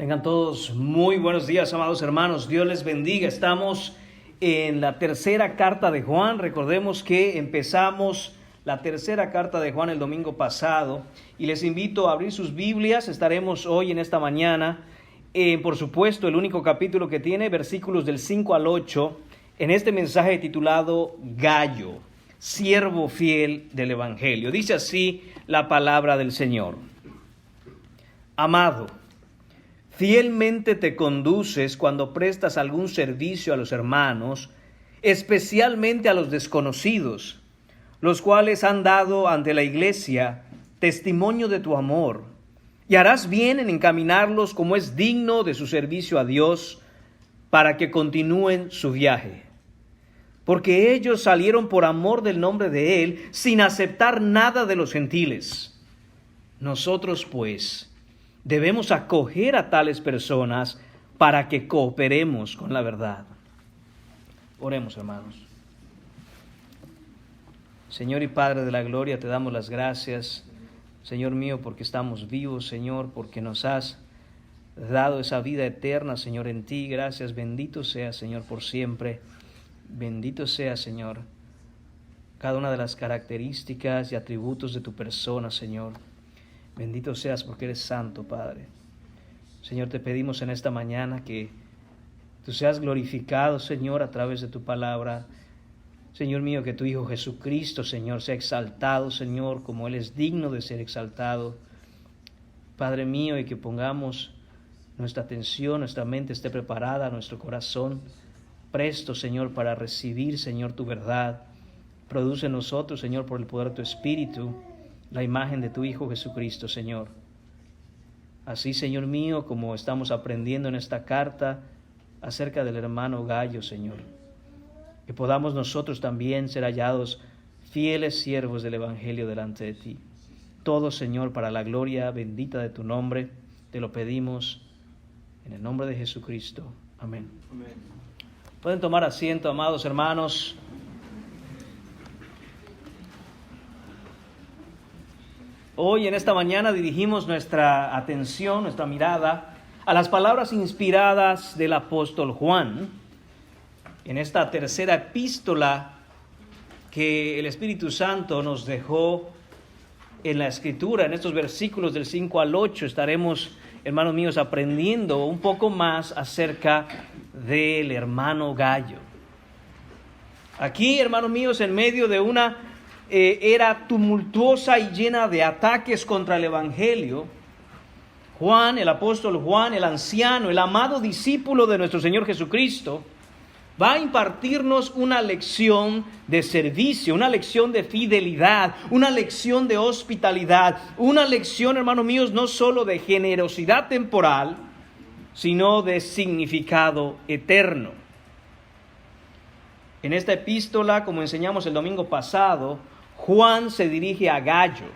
Tengan todos muy buenos días, amados hermanos. Dios les bendiga. Estamos en la tercera carta de Juan. Recordemos que empezamos la tercera carta de Juan el domingo pasado. Y les invito a abrir sus Biblias. Estaremos hoy en esta mañana, por supuesto, el único capítulo que tiene versículos del 5 al 8, en este mensaje titulado Gallo, siervo fiel del Evangelio. Dice así la palabra del Señor. Amado, fielmente te conduces cuando prestas algún servicio a los hermanos, especialmente a los desconocidos, los cuales han dado ante la iglesia testimonio de tu amor, y harás bien en encaminarlos como es digno de su servicio a Dios, para que continúen su viaje. Porque ellos salieron por amor del nombre de Él, sin aceptar nada de los gentiles. Nosotros, pues, debemos acoger a tales personas para que cooperemos con la verdad. Oremos, hermanos. Señor y Padre de la gloria, te damos las gracias, Señor mío, porque estamos vivos, Señor, porque nos has dado esa vida eterna, Señor, en ti. Gracias, bendito sea, Señor, por siempre. Bendito sea, Señor, cada una de las características y atributos de tu persona, Señor. Bendito seas porque eres santo, Padre. Señor, te pedimos en esta mañana que tú seas glorificado, Señor, a través de tu palabra. Señor mío, que tu Hijo Jesucristo, Señor, sea exaltado, Señor, como Él es digno de ser exaltado. Padre mío, y que pongamos nuestra atención, nuestra mente esté preparada, nuestro corazón presto, Señor, para recibir, Señor, tu verdad. Produce en nosotros, Señor, por el poder de tu Espíritu, la imagen de tu Hijo Jesucristo, Señor. Así, Señor mío, como estamos aprendiendo en esta carta acerca del hermano Gallo, Señor, que podamos nosotros también ser hallados fieles siervos del Evangelio delante de ti. Todo, Señor, para la gloria bendita de tu nombre, te lo pedimos en el nombre de Jesucristo. Amén. Amén. Pueden tomar asiento, amados hermanos. Hoy en esta mañana dirigimos nuestra atención, nuestra mirada a las palabras inspiradas del apóstol Juan en esta tercera epístola que el Espíritu Santo nos dejó en la Escritura. En estos versículos del 5 al 8 estaremos, hermanos míos, aprendiendo un poco más acerca del hermano Gallo. Aquí, hermanos míos, en medio de una era tumultuosa y llena de ataques contra el Evangelio, Juan, el apóstol Juan, el anciano, el amado discípulo de nuestro Señor Jesucristo, va a impartirnos una lección de servicio, una lección de fidelidad, una lección de hospitalidad, una lección, hermanos míos, no solo de generosidad temporal, sino de significado eterno. En esta epístola, como enseñamos el domingo pasado, Juan se dirige a Gallo,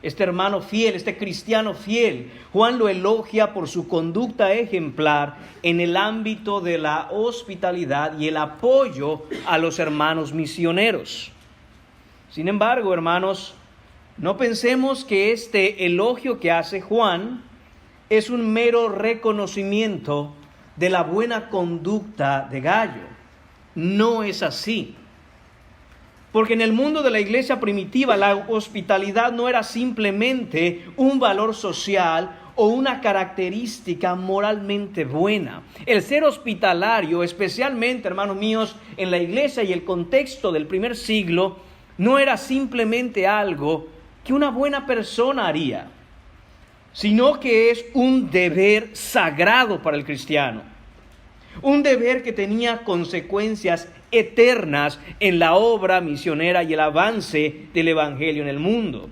este hermano fiel, este cristiano fiel. Juan lo elogia por su conducta ejemplar en el ámbito de la hospitalidad y el apoyo a los hermanos misioneros. Sin embargo, hermanos, no pensemos que este elogio que hace Juan es un mero reconocimiento de la buena conducta de Gallo. No es así. Porque en el mundo de la iglesia primitiva la hospitalidad no era simplemente un valor social o una característica moralmente buena. El ser hospitalario, especialmente, hermanos míos, en la iglesia y el contexto del primer siglo, no era simplemente algo que una buena persona haría, sino que es un deber sagrado para el cristiano. Un deber que tenía consecuencias eternas en la obra misionera y el avance del Evangelio en el mundo.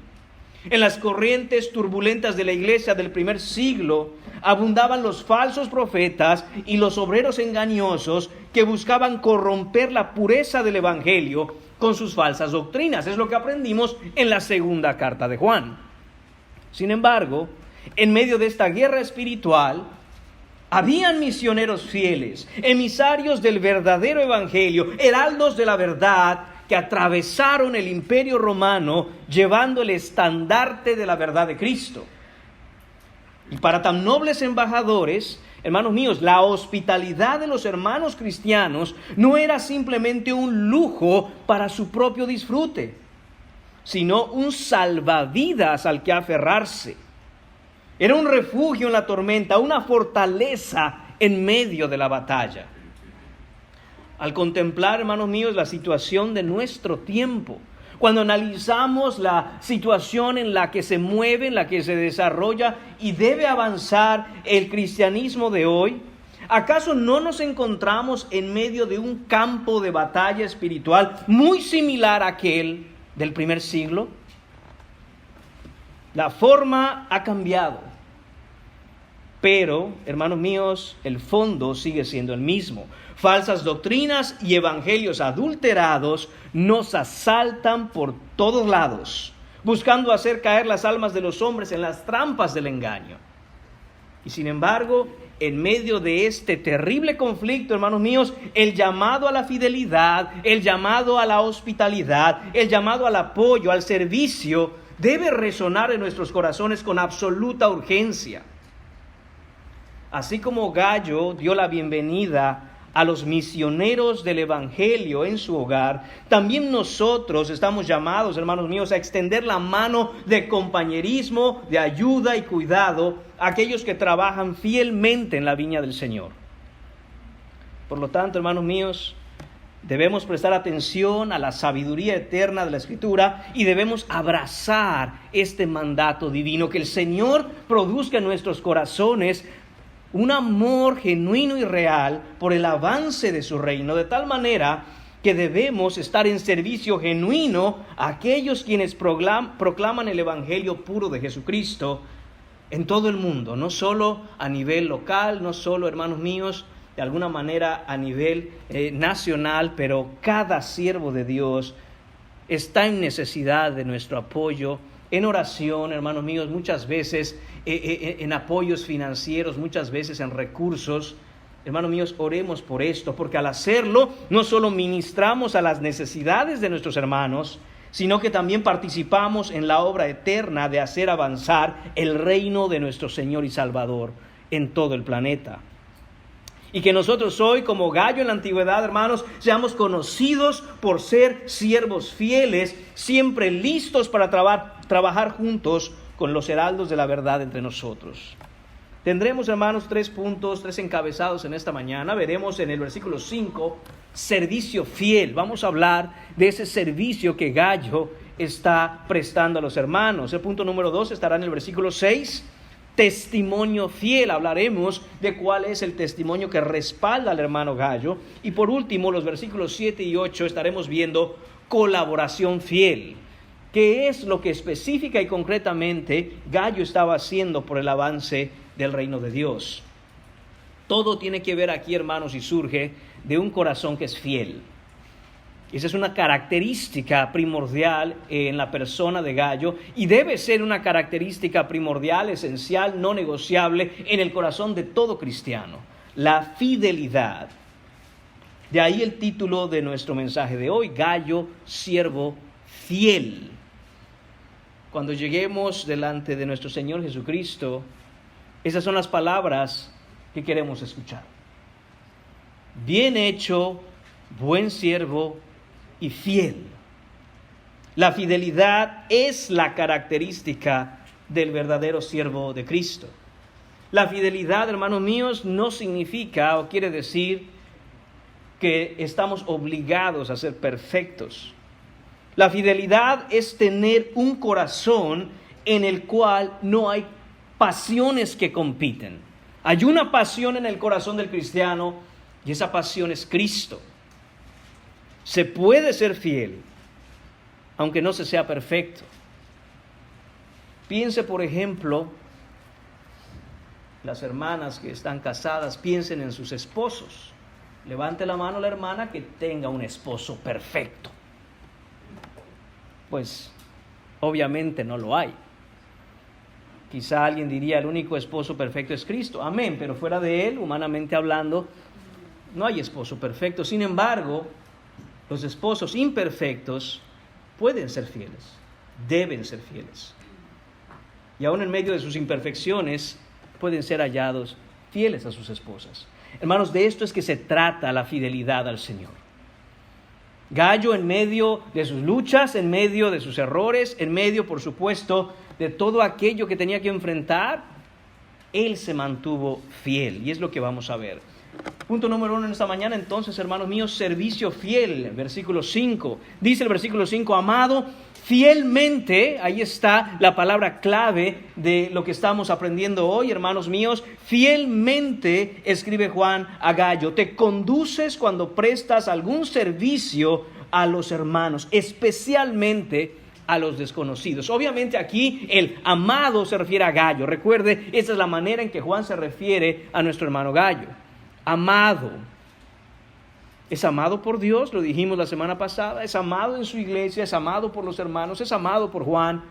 En las corrientes turbulentas de la iglesia del primer siglo abundaban los falsos profetas y los obreros engañosos que buscaban corromper la pureza del Evangelio con sus falsas doctrinas. Es lo que aprendimos en la segunda carta de Juan. Sin embargo, en medio de esta guerra espiritual, habían misioneros fieles, emisarios del verdadero evangelio, heraldos de la verdad, que atravesaron el imperio romano llevando el estandarte de la verdad de Cristo. Y para tan nobles embajadores, hermanos míos, la hospitalidad de los hermanos cristianos no era simplemente un lujo para su propio disfrute, sino un salvavidas al que aferrarse. Era un refugio en la tormenta, una fortaleza en medio de la batalla. Al contemplar, hermanos míos, la situación de nuestro tiempo, cuando analizamos la situación en la que se mueve, en la que se desarrolla y debe avanzar el cristianismo de hoy, ¿acaso no nos encontramos en medio de un campo de batalla espiritual muy similar a aquel del primer siglo? La forma ha cambiado, pero, hermanos míos, el fondo sigue siendo el mismo. Falsas doctrinas y evangelios adulterados nos asaltan por todos lados, buscando hacer caer las almas de los hombres en las trampas del engaño. Y sin embargo, en medio de este terrible conflicto, hermanos míos, el llamado a la fidelidad, el llamado a la hospitalidad, el llamado al apoyo, al servicio, debe resonar en nuestros corazones con absoluta urgencia. Así como Gallo dio la bienvenida a los misioneros del evangelio en su hogar, también nosotros estamos llamados, hermanos míos, a extender la mano de compañerismo, de ayuda y cuidado a aquellos que trabajan fielmente en la viña del Señor. Por lo tanto, hermanos míos, debemos prestar atención a la sabiduría eterna de la Escritura y debemos abrazar este mandato divino, que el Señor produzca en nuestros corazones un amor genuino y real por el avance de su reino, de tal manera que debemos estar en servicio genuino a aquellos quienes proclaman el evangelio puro de Jesucristo en todo el mundo, no solo a nivel local, no solo, hermanos míos, de alguna manera a nivel nacional, pero cada siervo de Dios está en necesidad de nuestro apoyo en oración, hermanos míos, muchas veces en apoyos financieros, muchas veces en recursos. Hermanos míos, oremos por esto, porque al hacerlo no solo ministramos a las necesidades de nuestros hermanos, sino que también participamos en la obra eterna de hacer avanzar el reino de nuestro Señor y Salvador en todo el planeta. Y que nosotros hoy, como Gallo en la antigüedad, hermanos, seamos conocidos por ser siervos fieles, siempre listos para trabajar juntos con los heraldos de la verdad entre nosotros. Tendremos, hermanos, 3 puntos, 3 encabezados en esta mañana. Veremos en el versículo 5, servicio fiel. Vamos a hablar de ese servicio que Gallo está prestando a los hermanos. El punto número 2 estará en el versículo 6. Testimonio fiel, hablaremos de cuál es el testimonio que respalda al hermano Gallo. Y por último, los versículos 7 y 8 estaremos viendo colaboración fiel. ¿Qué es lo que específica y concretamente Gallo estaba haciendo por el avance del reino de Dios? Todo tiene que ver aquí, hermanos, y surge de un corazón que es fiel. Esa es una característica primordial en la persona de Gallo y debe ser una característica primordial, esencial, no negociable en el corazón de todo cristiano. La fidelidad. De ahí el título de nuestro mensaje de hoy, Gallo, siervo fiel. Cuando lleguemos delante de nuestro Señor Jesucristo, esas son las palabras que queremos escuchar. Bien hecho, buen siervo y fiel. La fidelidad es la característica del verdadero siervo de Cristo. La fidelidad, hermanos míos, no significa o quiere decir que estamos obligados a ser perfectos. La fidelidad es tener un corazón en el cual no hay pasiones que compiten. Hay una pasión en el corazón del cristiano y esa pasión es Cristo. Se puede ser fiel, aunque no se sea perfecto. Piense, por ejemplo, las hermanas que están casadas, piensen en sus esposos. Levante la mano la hermana que tenga un esposo perfecto. Pues, obviamente no lo hay. Quizá alguien diría, el único esposo perfecto es Cristo. Amén, pero fuera de Él, humanamente hablando, no hay esposo perfecto. Sin embargo, los esposos imperfectos pueden ser fieles, deben ser fieles. Y aún en medio de sus imperfecciones, pueden ser hallados fieles a sus esposas. Hermanos, de esto es que se trata la fidelidad al Señor. Gallo, en medio de sus luchas, en medio de sus errores, en medio, por supuesto, de todo aquello que tenía que enfrentar, él se mantuvo fiel, y es lo que vamos a ver. Punto número 1 en esta mañana, entonces, hermanos míos, servicio fiel. Versículo 5. Dice el versículo 5, amado, fielmente, ahí está la palabra clave de lo que estamos aprendiendo hoy, hermanos míos. Fielmente, escribe Juan a Gallo, te conduces cuando prestas algún servicio a los hermanos, especialmente a los desconocidos. Obviamente aquí el amado se refiere a Gallo. Recuerde, esa es la manera en que Juan se refiere a nuestro hermano Gallo. Amado. Es amado por Dios, lo dijimos la semana pasada, es amado en su iglesia, es amado por los hermanos, es amado por Juan.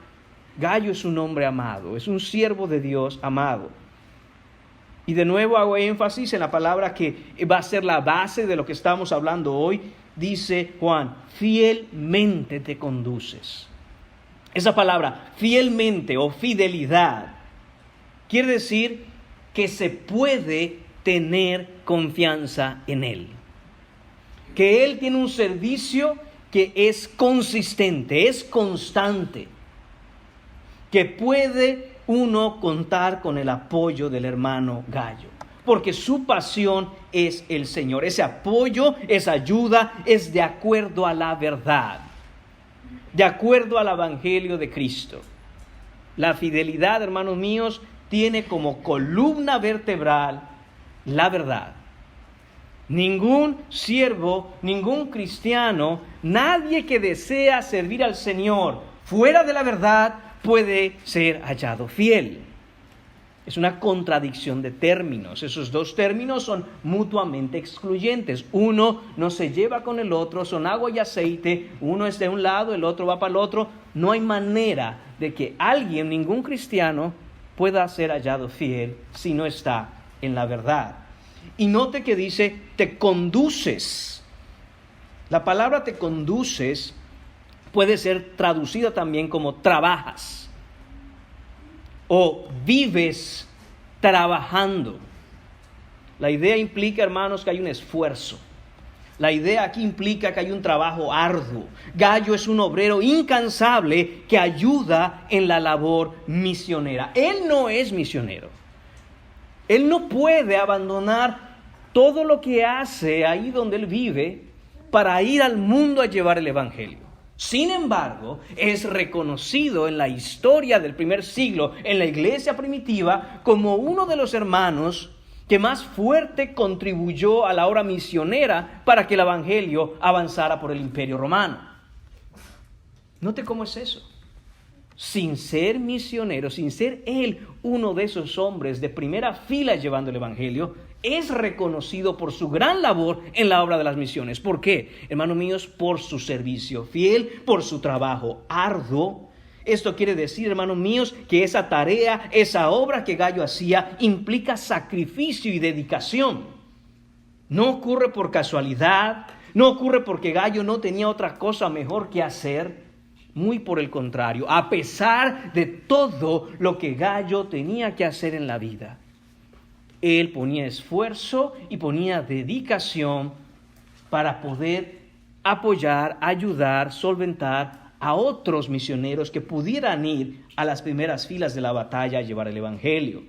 Gallo es un hombre amado, es un siervo de Dios amado. Y de nuevo hago énfasis en la palabra que va a ser la base de lo que estamos hablando hoy. Dice Juan, fielmente te conduces. Esa palabra, fielmente o fidelidad, quiere decir que se puede tener confianza en Él. Que Él tiene un servicio que es consistente, es constante. Que puede uno contar con el apoyo del hermano Gallo. Porque su pasión es el Señor. Ese apoyo, esa ayuda es de acuerdo a la verdad. De acuerdo al Evangelio de Cristo. La fidelidad, hermanos míos, tiene como columna vertebral la verdad. Ningún siervo, ningún cristiano, nadie que desea servir al Señor fuera de la verdad puede ser hallado fiel. Es una contradicción de términos. Esos dos términos son mutuamente excluyentes. Uno no se lleva con el otro, son agua y aceite. Uno es de un lado, el otro va para el otro. No hay manera de que alguien, ningún cristiano, pueda ser hallado fiel si no está en la verdad. Y note que dice, te conduces. La palabra te conduces puede ser traducida también como trabajas. O vives trabajando. La idea implica, hermanos, que hay un esfuerzo. La idea aquí implica que hay un trabajo arduo. Gallo es un obrero incansable que ayuda en la labor misionera. Él no es misionero. Él no puede abandonar todo lo que hace ahí donde él vive para ir al mundo a llevar el evangelio. Sin embargo, es reconocido en la historia del primer siglo, en la iglesia primitiva, como uno de los hermanos que más fuerte contribuyó a la obra misionera para que el evangelio avanzara por el imperio romano. Note cómo es eso. Sin ser misionero, sin ser él uno de esos hombres de primera fila llevando el evangelio, es reconocido por su gran labor en la obra de las misiones. ¿Por qué? Hermanos míos, por su servicio fiel, por su trabajo arduo. Esto quiere decir, hermanos míos, que esa tarea, esa obra que Gallo hacía, implica sacrificio y dedicación. No ocurre por casualidad, no ocurre porque Gallo no tenía otra cosa mejor que hacer. Muy por el contrario, a pesar de todo lo que Gallo tenía que hacer en la vida, él ponía esfuerzo y ponía dedicación para poder apoyar, ayudar, solventar a otros misioneros que pudieran ir a las primeras filas de la batalla a llevar el evangelio.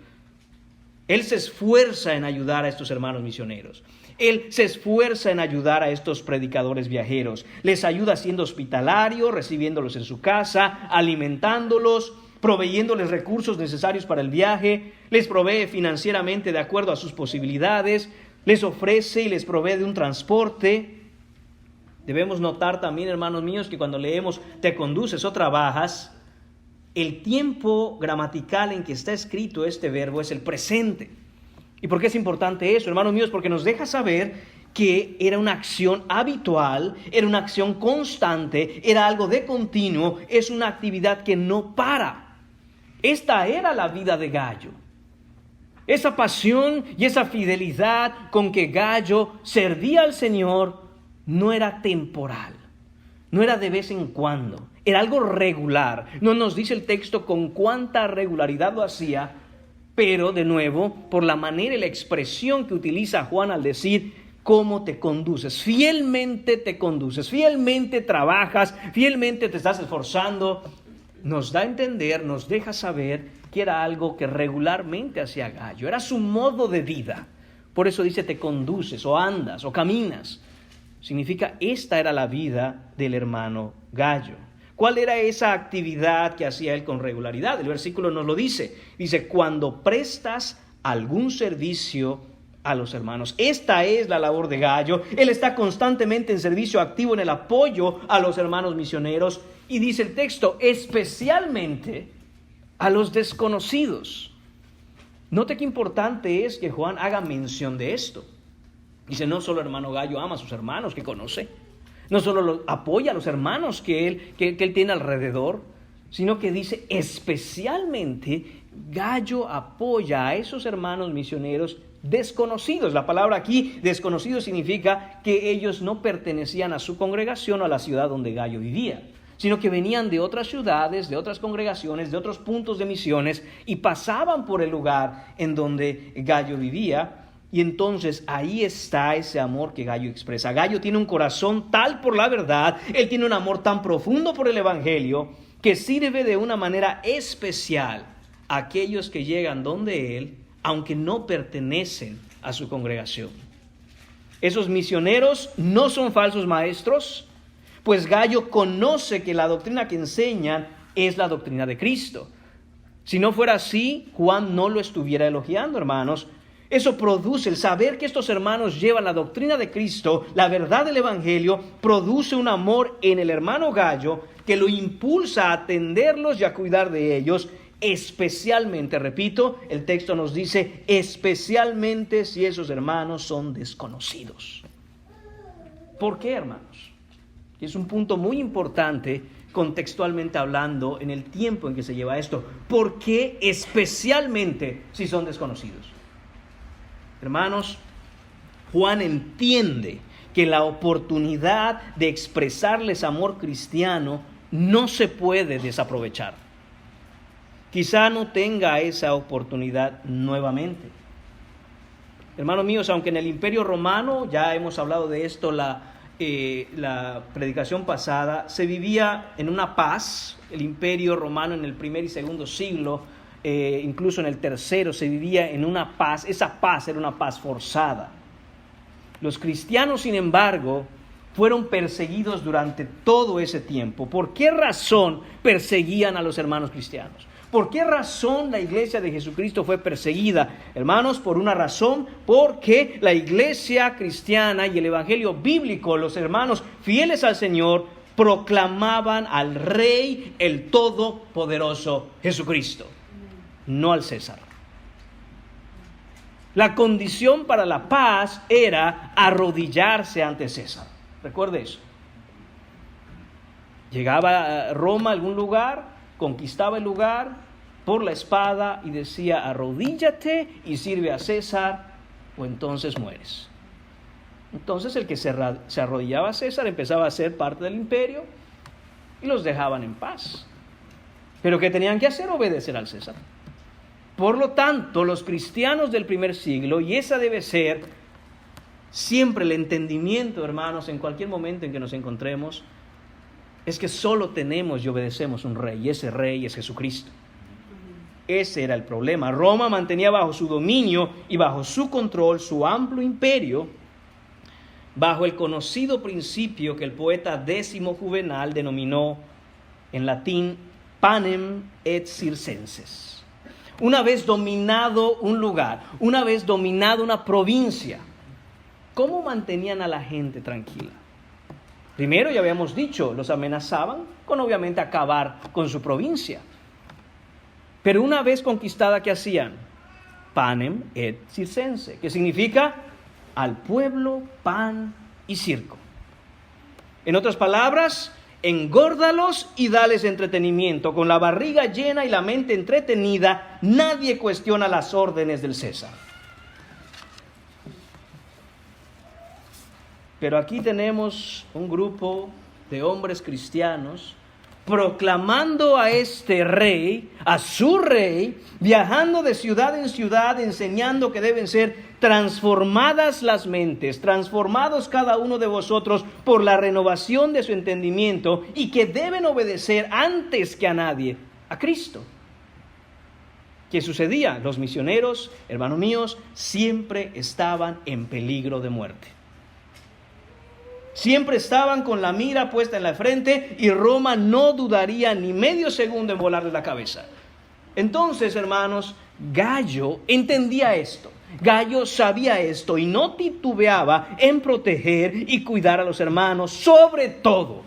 Él se esfuerza en ayudar a estos hermanos misioneros. Él se esfuerza en ayudar a estos predicadores viajeros. Les ayuda siendo hospitalario, recibiéndolos en su casa, alimentándolos, proveyéndoles recursos necesarios para el viaje. Les provee financieramente de acuerdo a sus posibilidades. Les ofrece y les provee de un transporte. Debemos notar también, hermanos míos, que cuando leemos te conduces o trabajas, el tiempo gramatical en que está escrito este verbo es el presente. ¿Y por qué es importante eso, hermanos míos? Porque nos deja saber que era una acción habitual, era una acción constante, era algo de continuo, es una actividad que no para. Esta era la vida de Gallo. Esa pasión y esa fidelidad con que Gallo servía al Señor no era temporal, no era de vez en cuando, era algo regular. No nos dice el texto con cuánta regularidad lo hacía, pero de nuevo, por la manera y la expresión que utiliza Juan al decir cómo te conduces, fielmente trabajas, fielmente te estás esforzando, nos da a entender, nos deja saber que era algo que regularmente hacía Gallo, era su modo de vida. Por eso dice te conduces o andas o caminas. Significa esta era la vida del hermano Gallo. ¿Cuál era esa actividad que hacía él con regularidad? El versículo nos lo dice. Dice, cuando prestas algún servicio a los hermanos. Esta es la labor de Gallo. Él está constantemente en servicio activo en el apoyo a los hermanos misioneros. Y dice el texto, especialmente a los desconocidos. Note qué importante es que Juan haga mención de esto. Dice, no solo el hermano Gallo ama a sus hermanos que conoce, no solo apoya a los hermanos que él tiene alrededor, sino que dice especialmente Gallo apoya a esos hermanos misioneros desconocidos. La palabra aquí, desconocidos, significa que ellos no pertenecían a su congregación o a la ciudad donde Gallo vivía, sino que venían de otras ciudades, de otras congregaciones, de otros puntos de misiones y pasaban por el lugar en donde Gallo vivía. Y entonces ahí está ese amor que Gallo expresa. Gallo tiene un corazón tal por la verdad, él tiene un amor tan profundo por el evangelio que sirve de una manera especial a aquellos que llegan donde él, aunque no pertenecen a su congregación. Esos misioneros no son falsos maestros, pues Gallo conoce que la doctrina que enseñan es la doctrina de Cristo. Si no fuera así, Juan no lo estuviera elogiando, hermanos. Eso produce, el saber que estos hermanos llevan la doctrina de Cristo, la verdad del evangelio, produce un amor en el hermano Gallo que lo impulsa a atenderlos y a cuidar de ellos, especialmente, repito, el texto nos dice, especialmente si esos hermanos son desconocidos. ¿Por qué, hermanos? Y es un punto muy importante contextualmente hablando en el tiempo en que se lleva esto. ¿Por qué especialmente si son desconocidos? Hermanos, Juan entiende que la oportunidad de expresarles amor cristiano no se puede desaprovechar. Quizá no tenga esa oportunidad nuevamente. Hermanos míos, aunque en el Imperio Romano, ya hemos hablado de esto la predicación pasada, se vivía en una paz. El Imperio Romano en el primer y segundo siglo, incluso en el tercero, se vivía en una paz. Esa paz era una paz forzada. Los cristianos, sin embargo, fueron perseguidos durante todo ese tiempo. ¿Por qué razón perseguían a los hermanos cristianos? ¿Por qué razón la iglesia de Jesucristo fue perseguida? Hermanos, por una razón, porque la iglesia cristiana y el evangelio bíblico, los hermanos fieles al Señor, proclamaban al Rey, el Todopoderoso Jesucristo, no al César. La condición para la paz era arrodillarse ante César. Recuerde eso. Llegaba a Roma a algún lugar, conquistaba el lugar por la espada y decía, arrodíllate y sirve a César o entonces mueres. Entonces el que se arrodillaba a César empezaba a ser parte del imperio y los dejaban en paz. Pero ¿qué tenían que hacer? Obedecer al César. Por lo tanto, los cristianos del primer siglo, y esa debe ser siempre el entendimiento, hermanos, en cualquier momento en que nos encontremos, es que solo tenemos y obedecemos un rey, y ese rey es Jesucristo. Ese era el problema. Roma mantenía bajo su dominio y bajo su control su amplio imperio, bajo el conocido principio que el poeta Décimo Juvenal denominó en latín panem et circenses. Una vez dominado un lugar, una vez dominado una provincia, ¿cómo mantenían a la gente tranquila? Primero, ya habíamos dicho, los amenazaban con obviamente acabar con su provincia. Pero una vez conquistada, ¿qué hacían? Panem et circense, que significa al pueblo pan y circo. En otras palabras, engórdalos y dales entretenimiento. Con la barriga llena y la mente entretenida, nadie cuestiona las órdenes del César. Pero aquí tenemos un grupo de hombres cristianos proclamando a este rey, a su rey, viajando de ciudad en ciudad, enseñando que deben ser transformadas las mentes, transformados cada uno de vosotros por la renovación de su entendimiento, y que deben obedecer antes que a nadie a Cristo. ¿Qué sucedía? Los misioneros, hermanos míos, siempre estaban en peligro de muerte. Siempre estaban con la mira puesta en la frente, y Roma no dudaría ni medio segundo en volarle la cabeza. Entonces, hermanos, Gallo entendía esto. Gallo sabía esto y no titubeaba en proteger y cuidar a los hermanos, sobre todo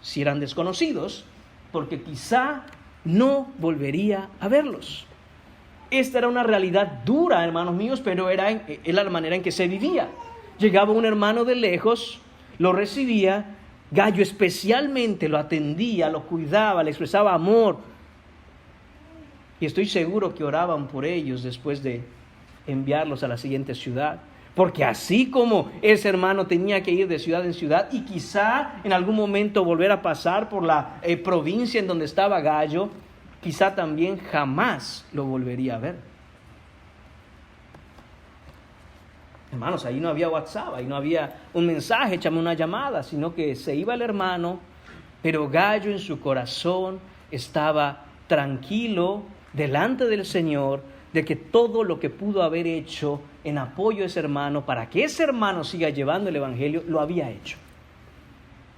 si eran desconocidos, porque quizá no volvería a verlos. Esta era una realidad dura, hermanos míos, pero era la manera en que se vivía. Llegaba un hermano de lejos, lo recibía, Gallo especialmente lo atendía, lo cuidaba, le expresaba amor. Y estoy seguro que oraban por ellos después de enviarlos a la siguiente ciudad. Porque así como ese hermano tenía que ir de ciudad en ciudad y quizá en algún momento volver a pasar por la provincia en donde estaba Gallo, quizá también jamás lo volvería a ver. Hermanos, ahí no había WhatsApp, ahí no había un mensaje, échame una llamada, sino que se iba el hermano, pero Gallo en su corazón estaba tranquilo delante del Señor, de que todo lo que pudo haber hecho en apoyo a ese hermano, para que ese hermano siga llevando el evangelio, lo había hecho.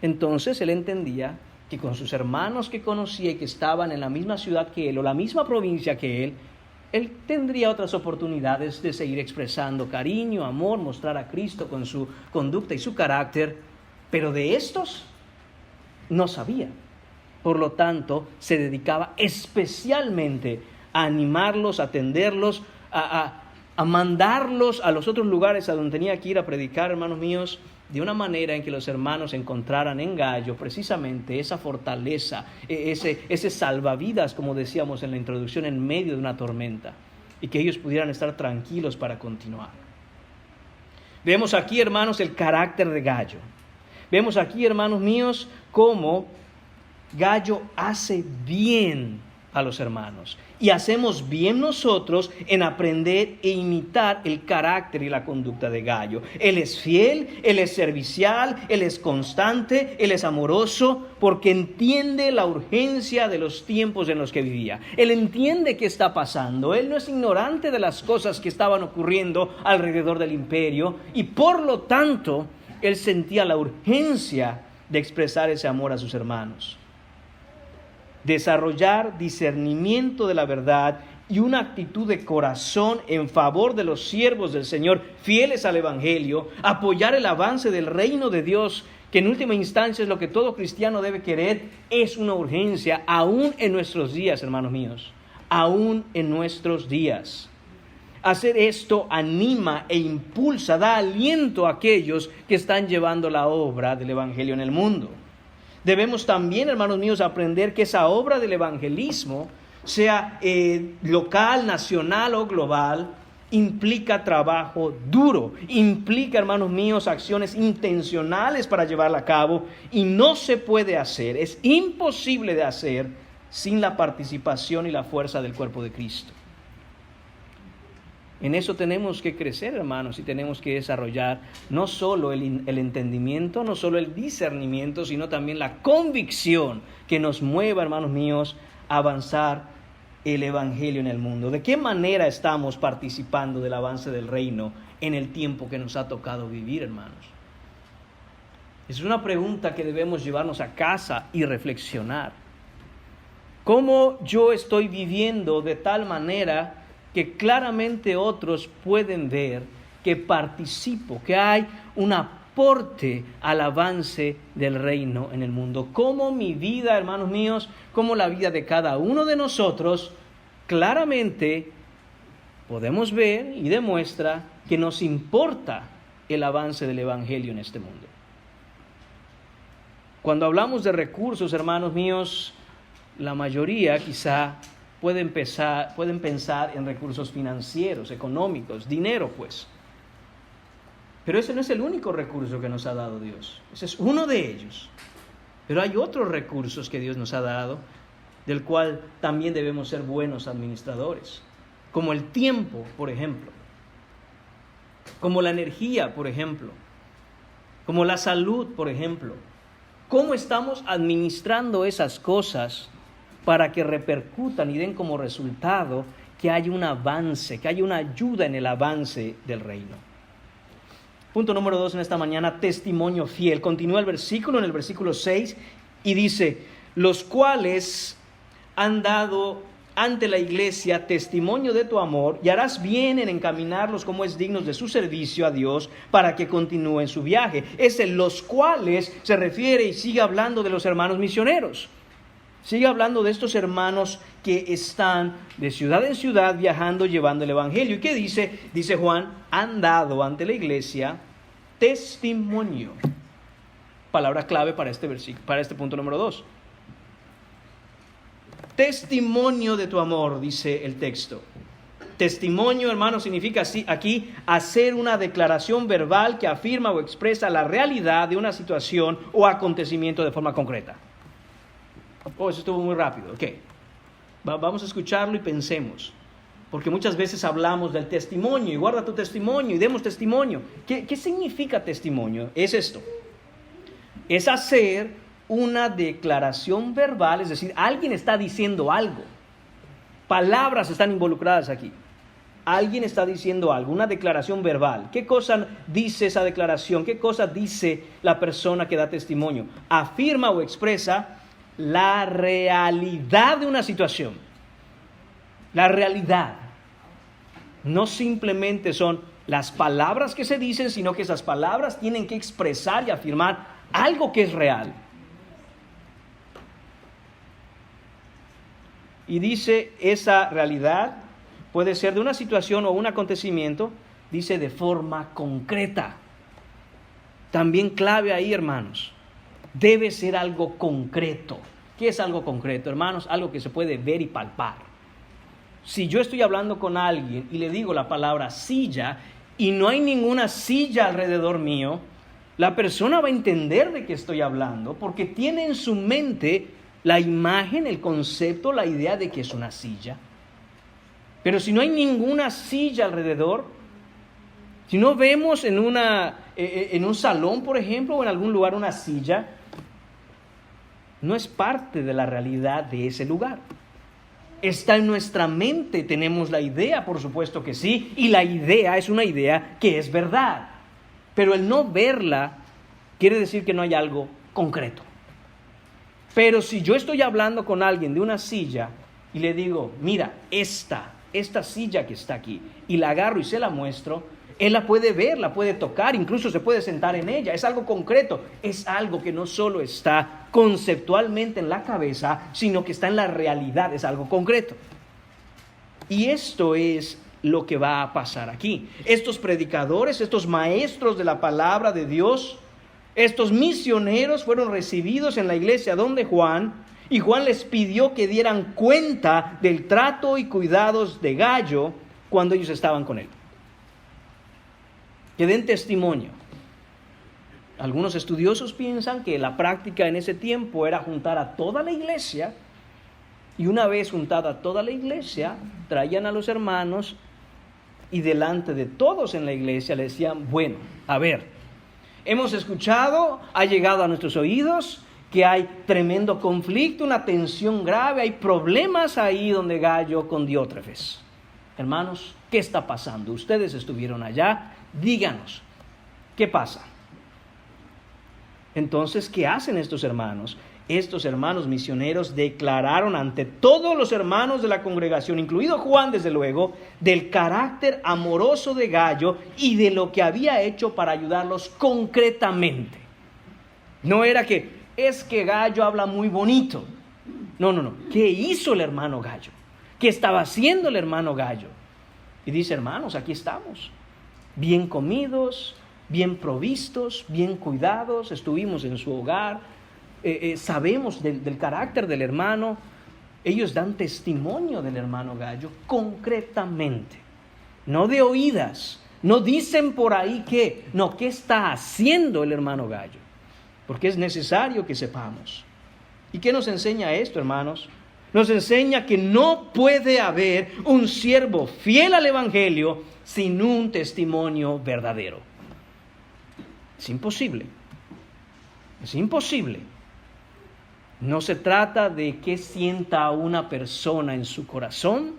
Entonces él entendía que con sus hermanos que conocía y que estaban en la misma ciudad que él o la misma provincia que él tendría otras oportunidades de seguir expresando cariño, amor, mostrar a Cristo con su conducta y su carácter, pero de estos no sabía. Por lo tanto, se dedicaba especialmente a animarlos, a atenderlos, a mandarlos a los otros lugares a donde tenía que ir a predicar, hermanos míos, de una manera en que los hermanos encontraran en Gallo precisamente esa fortaleza, ese salvavidas, como decíamos en la introducción, en medio de una tormenta, y que ellos pudieran estar tranquilos para continuar. Vemos aquí, hermanos, el carácter de Gallo. Vemos aquí, hermanos míos, cómo Gallo hace bien a los hermanos, y hacemos bien nosotros en aprender e imitar el carácter y la conducta de Gallo. Él es fiel, él es servicial, él es constante, él es amoroso, porque entiende la urgencia de los tiempos en los que vivía. Él entiende qué está pasando, él no es ignorante de las cosas que estaban ocurriendo alrededor del imperio, y por lo tanto él sentía la urgencia de expresar ese amor a sus hermanos. Desarrollar discernimiento de la verdad y una actitud de corazón en favor de los siervos del Señor, fieles al Evangelio, apoyar el avance del reino de Dios, que en última instancia es lo que todo cristiano debe querer, es una urgencia, aún en nuestros días, hermanos míos, aún en nuestros días. Hacer esto anima e impulsa, da aliento a aquellos que están llevando la obra del Evangelio en el mundo. Debemos también, hermanos míos, aprender que esa obra del evangelismo, sea local, nacional o global, implica trabajo duro, implica, hermanos míos, acciones intencionales para llevarla a cabo, y no se puede hacer, es imposible de hacer sin la participación y la fuerza del cuerpo de Cristo. En eso tenemos que crecer, hermanos, y tenemos que desarrollar no solo el entendimiento, no solo el discernimiento, sino también la convicción que nos mueva, hermanos míos, a avanzar el evangelio en el mundo. ¿De qué manera estamos participando del avance del reino en el tiempo que nos ha tocado vivir, hermanos? Es una pregunta que debemos llevarnos a casa y reflexionar. ¿Cómo yo estoy viviendo de tal manera que claramente otros pueden ver que participo, que hay un aporte al avance del reino en el mundo? Cómo mi vida, hermanos míos, cómo la vida de cada uno de nosotros claramente podemos ver y demuestra que nos importa el avance del evangelio en este mundo. Cuando hablamos de recursos, hermanos míos, la mayoría quizá pueden pensar en recursos financieros, económicos, dinero pues. Pero ese no es el único recurso que nos ha dado Dios. Ese es uno de ellos. Pero hay otros recursos que Dios nos ha dado, del cual también debemos ser buenos administradores, como el tiempo, por ejemplo, como la energía, por ejemplo, como la salud, por ejemplo. ¿Cómo estamos administrando esas cosas para que repercutan y den como resultado que haya un avance, que haya una ayuda en el avance del reino? Punto número 2 en esta mañana, testimonio fiel. Continúa el versículo en el versículo 6 y dice: los cuales han dado ante la iglesia testimonio de tu amor, y harás bien en encaminarlos como es dignos de su servicio a Dios para que continúen su viaje. Ese los cuales se refiere y sigue hablando de los hermanos misioneros. Sigue hablando de estos hermanos que están de ciudad en ciudad viajando, llevando el evangelio. ¿Y qué dice? Dice Juan: han dado ante la iglesia testimonio. Palabra clave para este versículo, para este punto número 2. Testimonio de tu amor, dice el texto. Testimonio, hermano, significa aquí hacer una declaración verbal que afirma o expresa la realidad de una situación o acontecimiento de forma concreta. Oh, eso estuvo muy rápido. Ok. Vamos a escucharlo y pensemos. Porque muchas veces hablamos del testimonio y guarda tu testimonio y demos testimonio. ¿Qué significa testimonio? Es esto. Es hacer una declaración verbal, es decir, alguien está diciendo algo. Palabras están involucradas aquí. Alguien está diciendo algo, una declaración verbal. ¿Qué cosa dice esa declaración? ¿Qué cosa dice la persona que da testimonio? Afirma o expresa la realidad de una situación. La realidad. No simplemente son las palabras que se dicen, sino que esas palabras tienen que expresar y afirmar algo que es real. Y dice, esa realidad puede ser de una situación o un acontecimiento, dice de forma concreta. También clave ahí, hermanos, debe ser algo concreto. ¿Qué es algo concreto, hermanos? Algo que se puede ver y palpar. Si yo estoy hablando con alguien y le digo la palabra silla y no hay ninguna silla alrededor mío, la persona va a entender de qué estoy hablando porque tiene en su mente la imagen, el concepto, la idea de que es una silla. Pero si no hay ninguna silla alrededor, si no vemos en un salón, por ejemplo, o en algún lugar una silla, no es parte de la realidad de ese lugar. Está en nuestra mente, tenemos la idea, por supuesto que sí, y la idea es una idea que es verdad. Pero el no verla quiere decir que no hay algo concreto. Pero si yo estoy hablando con alguien de una silla y le digo, mira, esta silla que está aquí, y la agarro y se la muestro, él la puede ver, la puede tocar, incluso se puede sentar en ella. Es algo concreto, es algo que no solo está conceptualmente en la cabeza, sino que está en la realidad, es algo concreto. Y esto es lo que va a pasar aquí. Estos predicadores, estos maestros de la palabra de Dios, estos misioneros fueron recibidos en la iglesia donde Juan, y Juan les pidió que dieran cuenta del trato y cuidados de Gayo cuando ellos estaban con él. Que den testimonio. Algunos estudiosos piensan que la práctica en ese tiempo era juntar a toda la iglesia, y una vez juntada toda la iglesia, traían a los hermanos y delante de todos en la iglesia le decían, bueno, a ver, hemos escuchado, ha llegado a nuestros oídos que hay tremendo conflicto, una tensión grave, hay problemas ahí donde Gayo con Diótrefes. Hermanos, ¿qué está pasando? Ustedes estuvieron allá, díganos, ¿qué pasa? Entonces, ¿qué hacen estos hermanos? Estos hermanos misioneros declararon ante todos los hermanos de la congregación, incluido Juan desde luego, del carácter amoroso de Gayo y de lo que había hecho para ayudarlos concretamente. No era que es que Gayo habla muy bonito. No. ¿Qué hizo el hermano Gayo? ¿Qué estaba haciendo el hermano Gayo? Y dice, hermanos, aquí estamos, bien comidos, bien provistos, bien cuidados, estuvimos en su hogar, sabemos del carácter del hermano. Ellos dan testimonio del hermano Gayo concretamente, no de oídas, no dicen por ahí qué está haciendo el hermano Gayo. porque es necesario que sepamos. ¿Y qué nos enseña esto, hermanos? Nos enseña que no puede haber un siervo fiel al Evangelio sin un testimonio verdadero. Es imposible. Es imposible. No se trata de qué sienta una persona en su corazón,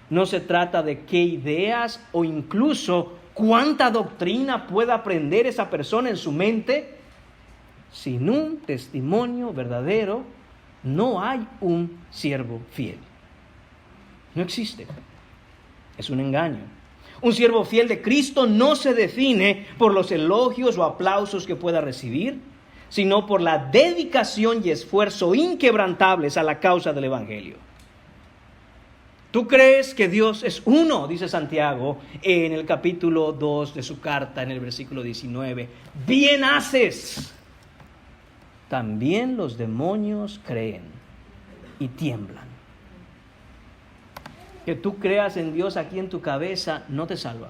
no se trata de qué ideas o incluso cuánta doctrina pueda aprender esa persona en su mente. Sin un testimonio verdadero, no hay un siervo fiel. No existe. Es un engaño. Un siervo fiel de Cristo no se define por los elogios o aplausos que pueda recibir, sino por la dedicación y esfuerzo inquebrantables a la causa del Evangelio. ¿Tú crees que Dios es uno? Dice Santiago en el capítulo 2 de su carta, en el versículo 19. Bien haces. También los demonios creen y tiemblan. Que tú creas en Dios aquí en tu cabeza no te salva.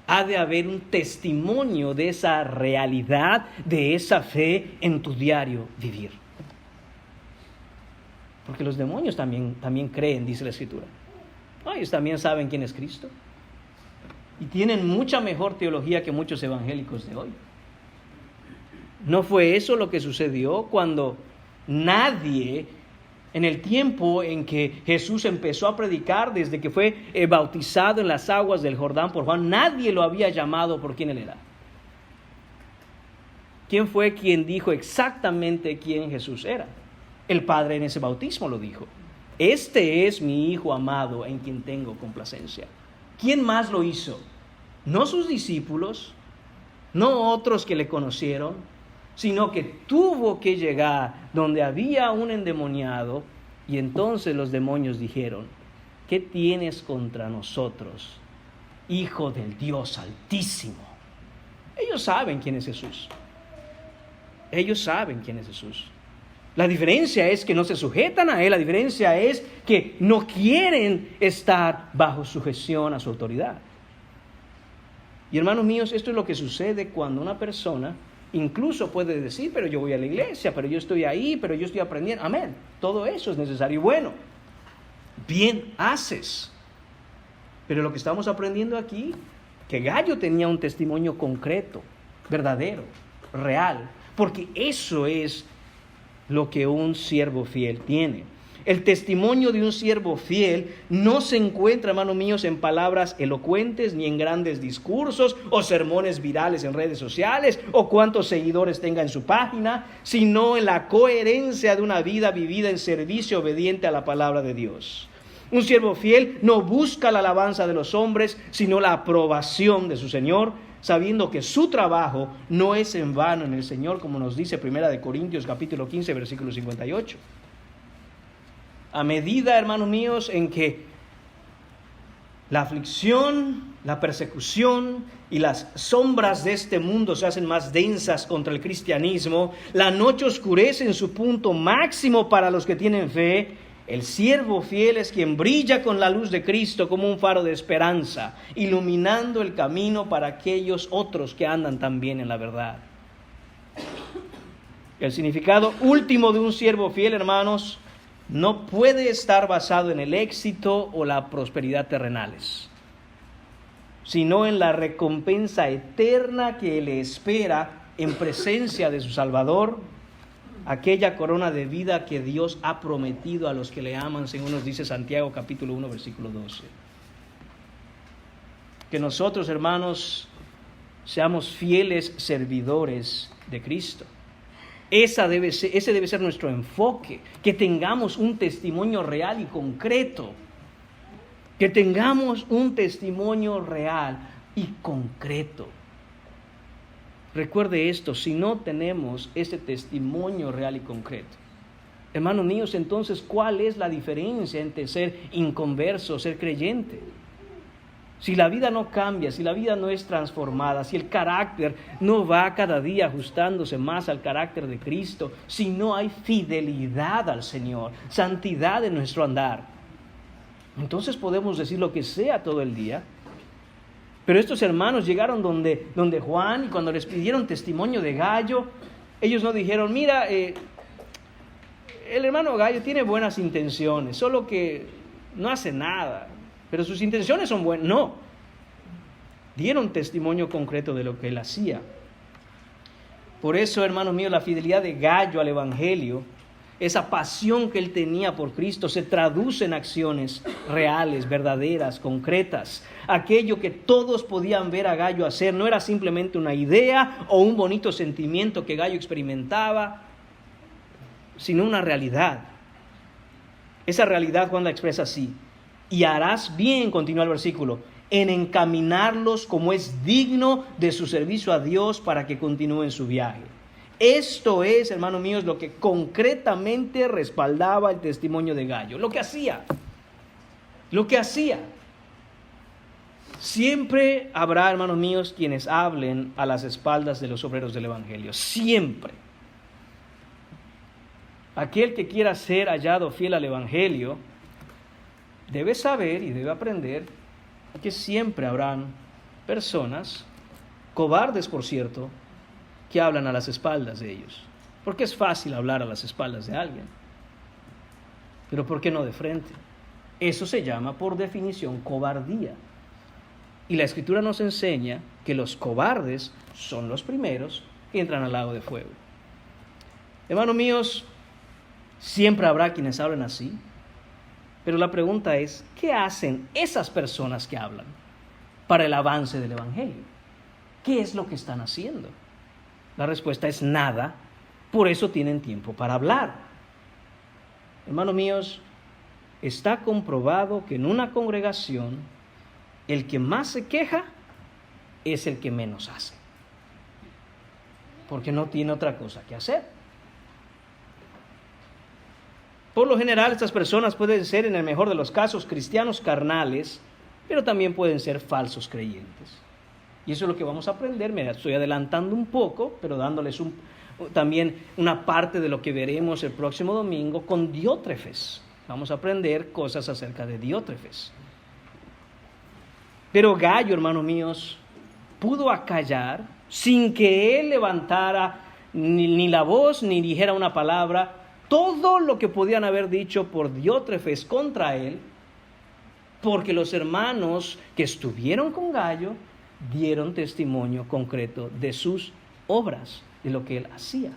Ha de haber un testimonio de esa realidad, de esa fe en tu diario vivir. Porque los demonios también creen, dice la Escritura. Ellos también saben quién es Cristo. Y tienen mucha mejor teología que muchos evangélicos de hoy. ¿No fue eso lo que sucedió cuando nadie, en el tiempo en que Jesús empezó a predicar, desde que fue bautizado en las aguas del Jordán por Juan, nadie lo había llamado por quién él era? ¿Quién fue quien dijo exactamente quién Jesús era? El Padre en ese bautismo lo dijo. Este es mi Hijo amado en quien tengo complacencia. ¿Quién más lo hizo? No sus discípulos, no otros que le conocieron, sino que tuvo que llegar donde había un endemoniado, y entonces los demonios dijeron: ¿qué tienes contra nosotros, Hijo del Dios Altísimo? Ellos saben quién es Jesús. Ellos saben quién es Jesús. La diferencia es que no se sujetan a Él, la diferencia es que no quieren estar bajo sujeción a su autoridad. Y hermanos míos, esto es lo que sucede cuando una persona incluso puede decir: pero yo voy a la iglesia, pero yo estoy ahí, pero yo estoy aprendiendo. Amén. Todo eso es necesario y bueno. Bien haces. Pero lo que estamos aprendiendo aquí, que Gallo tenía un testimonio concreto, verdadero, real, porque eso es lo que un siervo fiel tiene. El testimonio de un siervo fiel no se encuentra, hermanos míos, en palabras elocuentes, ni en grandes discursos o sermones virales en redes sociales o cuántos seguidores tenga en su página, sino en la coherencia de una vida vivida en servicio obediente a la palabra de Dios. Un siervo fiel no busca la alabanza de los hombres, sino la aprobación de su Señor, sabiendo que su trabajo no es en vano en el Señor, como nos dice 1 Corintios capítulo 15, versículo 58. A medida, hermanos míos, en que la aflicción, la persecución y las sombras de este mundo se hacen más densas contra el cristianismo, la noche oscurece en su punto máximo para los que tienen fe, el siervo fiel es quien brilla con la luz de Cristo como un faro de esperanza, iluminando el camino para aquellos otros que andan también en la verdad. El significado último de un siervo fiel, hermanos, no puede estar basado en el éxito o la prosperidad terrenales, sino en la recompensa eterna que le espera en presencia de su Salvador, aquella corona de vida que Dios ha prometido a los que le aman, según nos dice Santiago capítulo 1, versículo 12. Que nosotros, hermanos, seamos fieles servidores de Cristo. Ese debe ser nuestro enfoque, que tengamos un testimonio real y concreto. Que tengamos un testimonio real y concreto. Recuerde esto: si no tenemos ese testimonio real y concreto, hermanos míos, entonces, ¿cuál es la diferencia entre ser inconverso o ser creyente? Si la vida no cambia, si la vida no es transformada, si el carácter no va cada día ajustándose más al carácter de Cristo, si no hay fidelidad al Señor, santidad en nuestro andar, entonces podemos decir lo que sea todo el día, Pero estos hermanos llegaron donde Juan, y cuando les pidieron testimonio de Gayo, ellos no dijeron, mira, el hermano Gayo tiene buenas intenciones, solo que no hace nada, pero sus intenciones son buenas. No, dieron testimonio concreto de lo que él hacía. Por eso, hermanos míos, la fidelidad de Gayo al Evangelio, esa pasión que él tenía por Cristo, se traduce en acciones reales, verdaderas, concretas. Aquello que todos podían ver a Gayo hacer no era simplemente una idea o un bonito sentimiento que Gayo experimentaba, sino una realidad. Esa realidad Juan la expresa así: y harás bien, continúa el versículo, en encaminarlos como es digno de su servicio a Dios para que continúen su viaje. Esto es, hermanos míos, lo que concretamente respaldaba el testimonio de Gayo. Lo que hacía. Siempre habrá, hermanos míos, quienes hablen a las espaldas de los obreros del Evangelio. Siempre. Aquel que quiera ser hallado fiel al Evangelio debe saber y debe aprender que siempre habrán personas, cobardes por cierto, que hablan a las espaldas de ellos. Porque es fácil hablar a las espaldas de alguien. Pero ¿por qué no de frente? Eso se llama, por definición, cobardía. Y la Escritura nos enseña que los cobardes son los primeros que entran al lago de fuego. Hermanos míos, siempre habrá quienes hablen así. Pero la pregunta es, ¿qué hacen esas personas que hablan para el avance del Evangelio? ¿Qué es lo que están haciendo? La respuesta es nada, por eso tienen tiempo para hablar. Hermanos míos, está comprobado que en una congregación el que más se queja es el que menos hace, porque no tiene otra cosa que hacer. Por lo general, estas personas pueden ser, en el mejor de los casos, cristianos carnales, pero también pueden ser falsos creyentes. Y eso es lo que vamos a aprender. Me estoy adelantando un poco, pero dándoles también una parte de lo que veremos el próximo domingo con Diótrefes. Vamos a aprender cosas acerca de Diótrefes. Pero Gayo, hermanos míos, pudo acallar sin que él levantara ni la voz ni dijera una palabra todo lo que podían haber dicho por Diótrefes contra él, porque los hermanos que estuvieron con Gayo dieron testimonio concreto de sus obras, de lo que él hacía.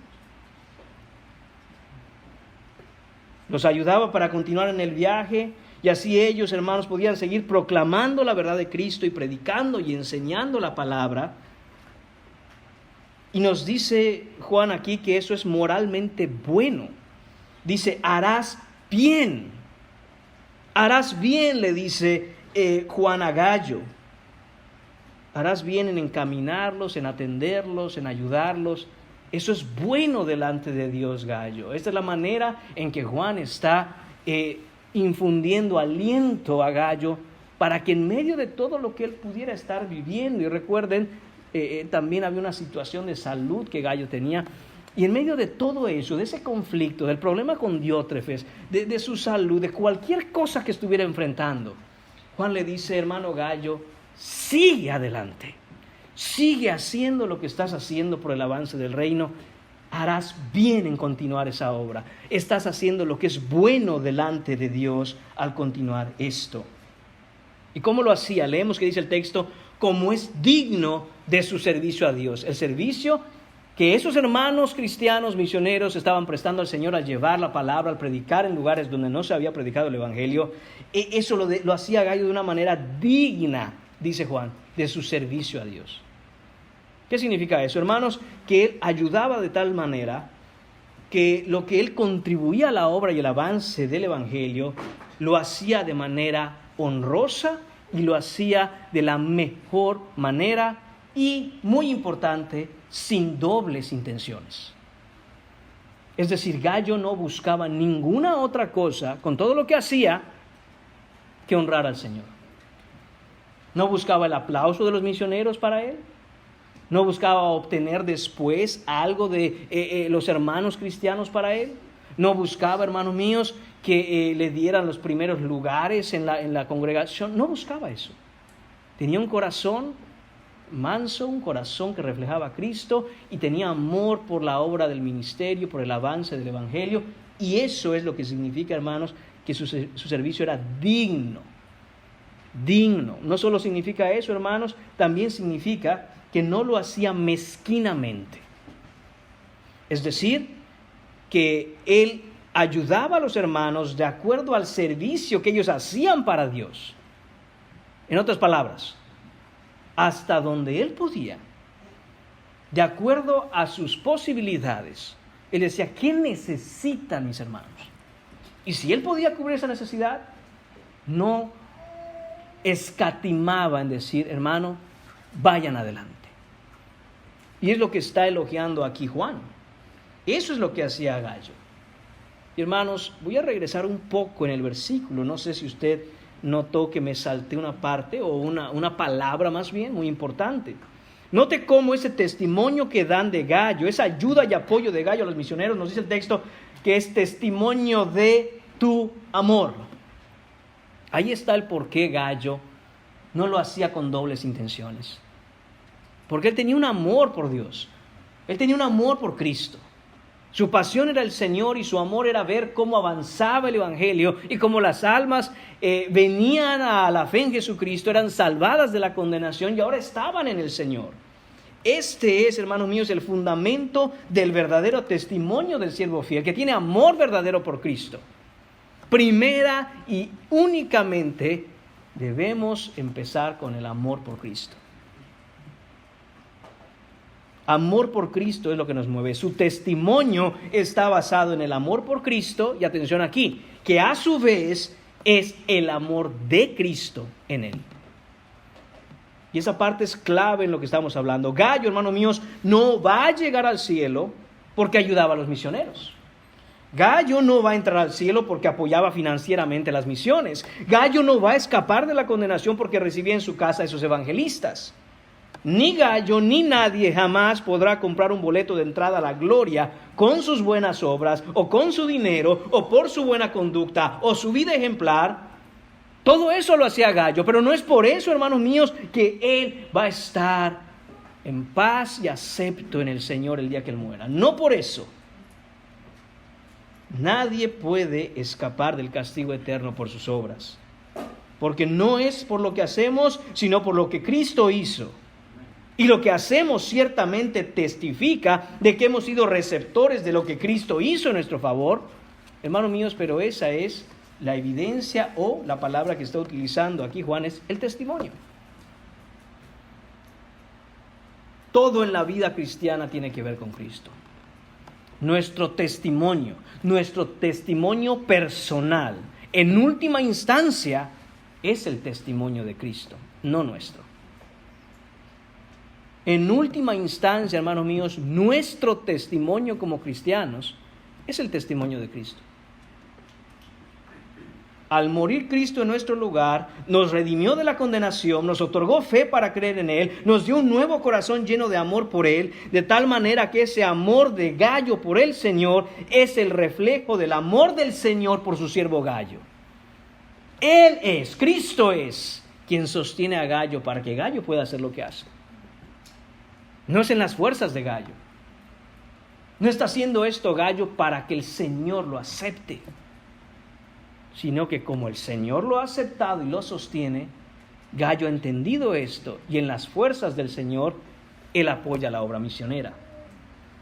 Los ayudaba para continuar en el viaje, y así ellos, hermanos, podían seguir proclamando la verdad de Cristo y predicando y enseñando la palabra. Y nos dice Juan aquí que eso es moralmente bueno. Dice, harás bien. Harás bien, le dice Juan a Gayo. Harás bien en encaminarlos, en atenderlos, en ayudarlos. Eso es bueno delante de Dios, Gayo. Esta es la manera en que Juan está infundiendo aliento a Gayo para que en medio de todo lo que él pudiera estar viviendo, y recuerden, también había una situación de salud que Gayo tenía, y en medio de todo eso, de ese conflicto, del problema con Diótrefes, de su salud, de cualquier cosa que estuviera enfrentando, Juan le dice, hermano Gayo, sigue adelante, sigue haciendo lo que estás haciendo por el avance del reino. Harás bien en continuar esa obra. Estás haciendo lo que es bueno delante de Dios al continuar esto. ¿Y cómo lo hacía? Leemos que dice el texto, como es digno de su servicio a Dios. El servicio que esos hermanos cristianos misioneros estaban prestando al Señor al llevar la palabra, al predicar en lugares donde no se había predicado el Evangelio, eso lo hacía Gayo de una manera digna, dice Juan, de su servicio a Dios. ¿Qué significa eso, hermanos? Que él ayudaba de tal manera que lo que él contribuía a la obra y el avance del Evangelio lo hacía de manera honrosa y lo hacía de la mejor manera y, muy importante, sin dobles intenciones. Es decir, Gayo no buscaba ninguna otra cosa con todo lo que hacía que honrar al Señor. No buscaba el aplauso de los misioneros para él. No buscaba obtener después algo de los hermanos cristianos para él. No buscaba, hermanos míos, que le dieran los primeros lugares en la congregación. No buscaba eso. Tenía un corazón manso, un corazón que reflejaba a Cristo y tenía amor por la obra del ministerio, por el avance del Evangelio. Y eso es lo que significa, hermanos, que su servicio era digno. Digno. No solo significa eso, hermanos, también significa que no lo hacía mezquinamente. Es decir, que él ayudaba a los hermanos de acuerdo al servicio que ellos hacían para Dios. En otras palabras, hasta donde él podía, de acuerdo a sus posibilidades. Él decía, ¿qué necesitan mis hermanos? Y si él podía cubrir esa necesidad, no escatimaba en decir, hermano, vayan adelante. Y es lo que está elogiando aquí Juan. Eso es lo que hacía Gallo. Y hermanos, voy a regresar un poco en el versículo. No sé si usted notó que me salté una parte o una palabra más bien muy importante. Note cómo ese testimonio que dan de Gallo, esa ayuda y apoyo de Gallo a los misioneros, nos dice el texto que es testimonio de tu amor. Ahí está el por qué Gallo no lo hacía con dobles intenciones. Porque él tenía un amor por Dios. Él tenía un amor por Cristo. Su pasión era el Señor y su amor era ver cómo avanzaba el Evangelio y cómo las almas venían a la fe en Jesucristo, eran salvadas de la condenación y ahora estaban en el Señor. Este es, hermanos míos, el fundamento del verdadero testimonio del siervo fiel, que tiene amor verdadero por Cristo. Primera y únicamente debemos empezar con el amor por Cristo. Amor por Cristo es lo que nos mueve. Su testimonio está basado en el amor por Cristo, y atención aquí, que a su vez es el amor de Cristo en él. Y esa parte es clave en lo que estamos hablando. Gallo, hermanos míos, no va a llegar al cielo porque ayudaba a los misioneros. Gallo no va a entrar al cielo porque apoyaba financieramente las misiones. Gallo no va a escapar de la condenación porque recibía en su casa a esos evangelistas. Ni Gallo ni nadie jamás podrá comprar un boleto de entrada a la gloria con sus buenas obras o con su dinero o por su buena conducta o su vida ejemplar. Todo eso lo hacía Gallo, pero no es por eso, hermanos míos, que él va a estar en paz y acepto en el Señor el día que él muera. No por eso. Nadie puede escapar del castigo eterno por sus obras, porque no es por lo que hacemos, sino por lo que Cristo hizo. Y lo que hacemos ciertamente testifica de que hemos sido receptores de lo que Cristo hizo en nuestro favor. Hermanos míos, pero esa es la evidencia, o la palabra que está utilizando aquí Juan es el testimonio. Todo en la vida cristiana tiene que ver con Cristo. Nuestro testimonio personal, en última instancia, es el testimonio de Cristo, no nuestro. En última instancia, hermanos míos, nuestro testimonio como cristianos es el testimonio de Cristo. Al morir Cristo en nuestro lugar, nos redimió de la condenación, nos otorgó fe para creer en Él, nos dio un nuevo corazón lleno de amor por Él, de tal manera que ese amor de Gallo por el Señor es el reflejo del amor del Señor por su siervo Gallo. Cristo es quien sostiene a Gallo para que Gallo pueda hacer lo que hace. No es en las fuerzas de Gallo. No está haciendo esto Gallo para que el Señor lo acepte, sino que como el Señor lo ha aceptado y lo sostiene, Gallo ha entendido esto y en las fuerzas del Señor, él apoya la obra misionera.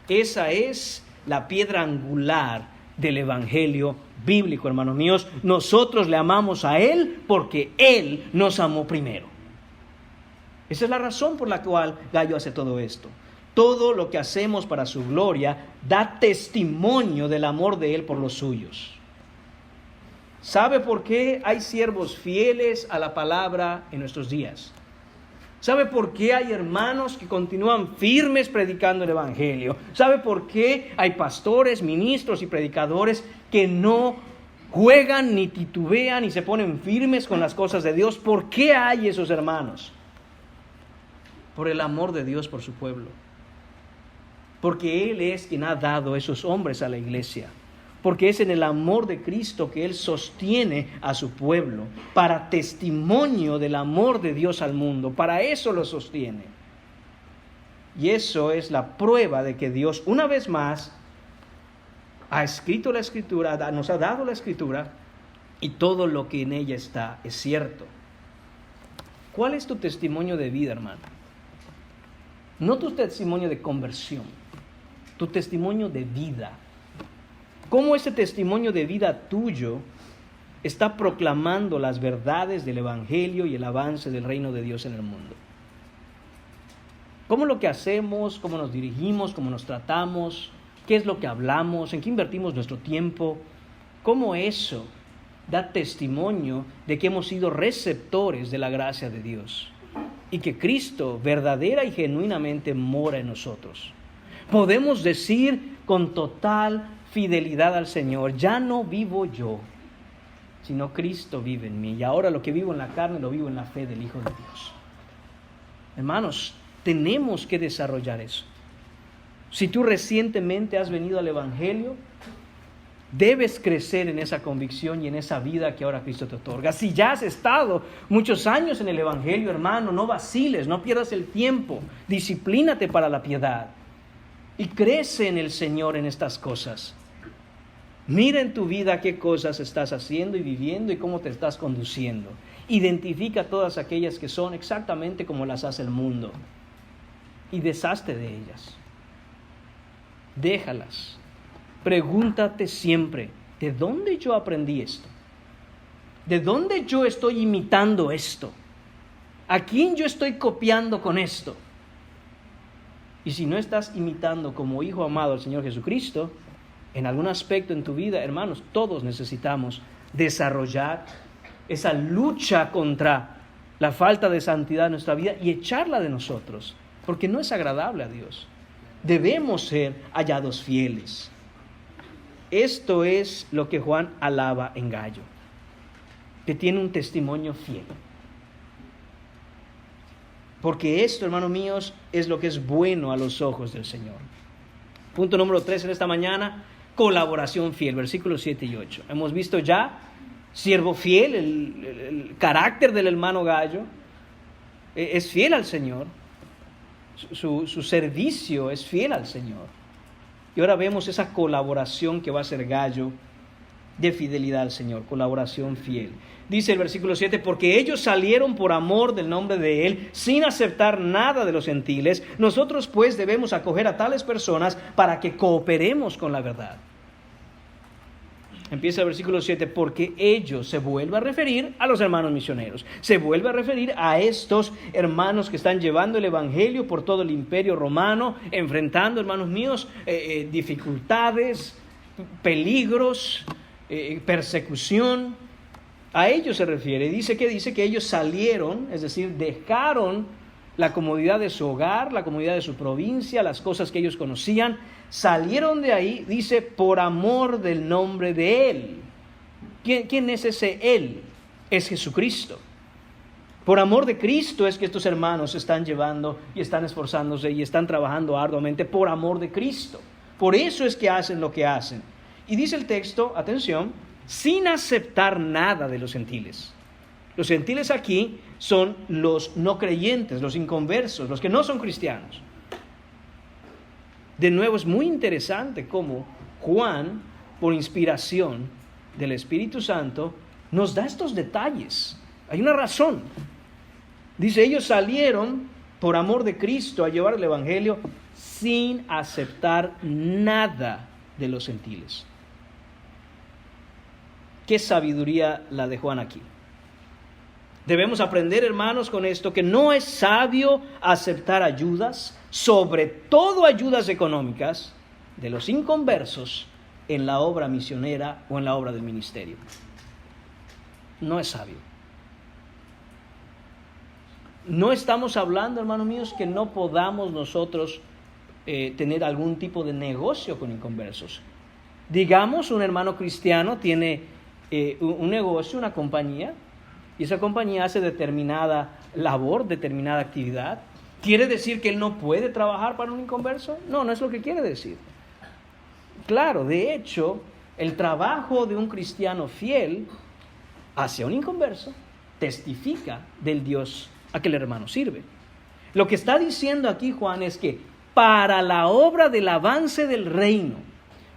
Esa es la piedra angular del Evangelio bíblico, hermanos míos. Nosotros le amamos a Él porque Él nos amó primero. Esa es la razón por la cual Gallo hace todo esto. Todo lo que hacemos para su gloria da testimonio del amor de Él por los suyos. ¿Sabe por qué hay siervos fieles a la palabra en nuestros días? ¿Sabe por qué hay hermanos que continúan firmes predicando el Evangelio? ¿Sabe por qué hay pastores, ministros y predicadores que no juegan ni titubean y se ponen firmes con las cosas de Dios? ¿Por qué hay esos hermanos? Por el amor de Dios por su pueblo. Porque Él es quien ha dado esos hombres a la iglesia. porque es en el amor de Cristo que Él sostiene a su pueblo, para testimonio del amor de Dios al mundo. Para eso lo sostiene. Y eso es la prueba de que Dios, una vez más, ha escrito la Escritura, nos ha dado la Escritura, y todo lo que en ella está es cierto. ¿Cuál es tu testimonio de vida, hermano? No tu testimonio de conversión, tu testimonio de vida. ¿Cómo ese testimonio de vida tuyo está proclamando las verdades del Evangelio y el avance del reino de Dios en el mundo? ¿Cómo lo que hacemos, cómo nos dirigimos, cómo nos tratamos, qué es lo que hablamos, en qué invertimos nuestro tiempo? ¿Cómo eso da testimonio de que hemos sido receptores de la gracia de Dios y que Cristo verdadera y genuinamente mora en nosotros? Podemos decir con total fidelidad al Señor: ya no vivo yo, sino Cristo vive en mí, y ahora lo que vivo en la carne lo vivo en la fe del Hijo de Dios. Hermanos, tenemos que desarrollar eso. Si tú recientemente has venido al Evangelio, debes crecer en esa convicción y en esa vida que ahora Cristo te otorga. Si ya has estado muchos años en el Evangelio, hermano, no vaciles, no pierdas el tiempo, disciplínate para la piedad y crece en el Señor en estas cosas. Mira en tu vida qué cosas estás haciendo y viviendo y cómo te estás conduciendo. Identifica todas aquellas que son exactamente como las hace el mundo y deshazte de ellas. Déjalas. Pregúntate siempre: ¿de dónde yo aprendí esto? ¿De dónde yo estoy imitando esto? ¿A quién yo estoy copiando con esto? Y si no estás imitando como hijo amado al Señor Jesucristo, en algún aspecto en tu vida, hermanos, todos necesitamos desarrollar esa lucha contra la falta de santidad en nuestra vida y echarla de nosotros, porque no es agradable a Dios. Debemos ser hallados fieles. Esto es lo que Juan alaba en Gallo, que tiene un testimonio fiel. Porque esto, hermanos míos, es lo que es bueno a los ojos del Señor. Punto número 3 en esta mañana: colaboración fiel, versículos 7 y 8. Hemos visto ya siervo fiel, el carácter del hermano Gallo. Es fiel al Señor. Su servicio es fiel al Señor. Y ahora vemos esa colaboración que va a ser Gallo de fidelidad al Señor, colaboración fiel. Dice el versículo 7: porque ellos salieron por amor del nombre de Él, sin aceptar nada de los gentiles. Nosotros pues debemos acoger a tales personas para que cooperemos con la verdad. Empieza el versículo 7: porque ellos, se vuelve a referir a los hermanos misioneros, se vuelve a referir a estos hermanos que están llevando el Evangelio por todo el imperio romano, enfrentando, hermanos míos, dificultades, peligros, persecución. A ellos se refiere. Dice que ellos salieron, es decir, dejaron la comodidad de su hogar, la comodidad de su provincia, las cosas que ellos conocían, salieron de ahí, dice, por amor del nombre de Él. ¿Quién es ese Él? Es Jesucristo. Por amor de Cristo es que estos hermanos están llevando y están esforzándose y están trabajando arduamente por amor de Cristo. Por eso es que hacen lo que hacen. Y dice el texto, atención, sin aceptar nada de los gentiles. Los gentiles aquí son los no creyentes, los inconversos, los que no son cristianos. De nuevo, es muy interesante cómo Juan, por inspiración del Espíritu Santo, nos da estos detalles. Hay una razón. Dice, ellos salieron por amor de Cristo a llevar el Evangelio sin aceptar nada de los gentiles. ¿Qué sabiduría la de Juan aquí? Debemos aprender, hermanos, con esto, que no es sabio aceptar ayudas, sobre todo ayudas económicas, de los inconversos en la obra misionera o en la obra del ministerio. No es sabio. No estamos hablando, hermanos míos, que no podamos nosotros tener algún tipo de negocio con inconversos. Digamos, un hermano cristiano tiene un negocio, una compañía, y esa compañía hace determinada labor, determinada actividad. ¿Quiere decir que él no puede trabajar para un inconverso? No, no es lo que quiere decir. Claro, de hecho, El trabajo de un cristiano fiel hacia un inconverso testifica del Dios a que el hermano sirve. Lo que está diciendo aquí Juan es que para la obra del avance del reino,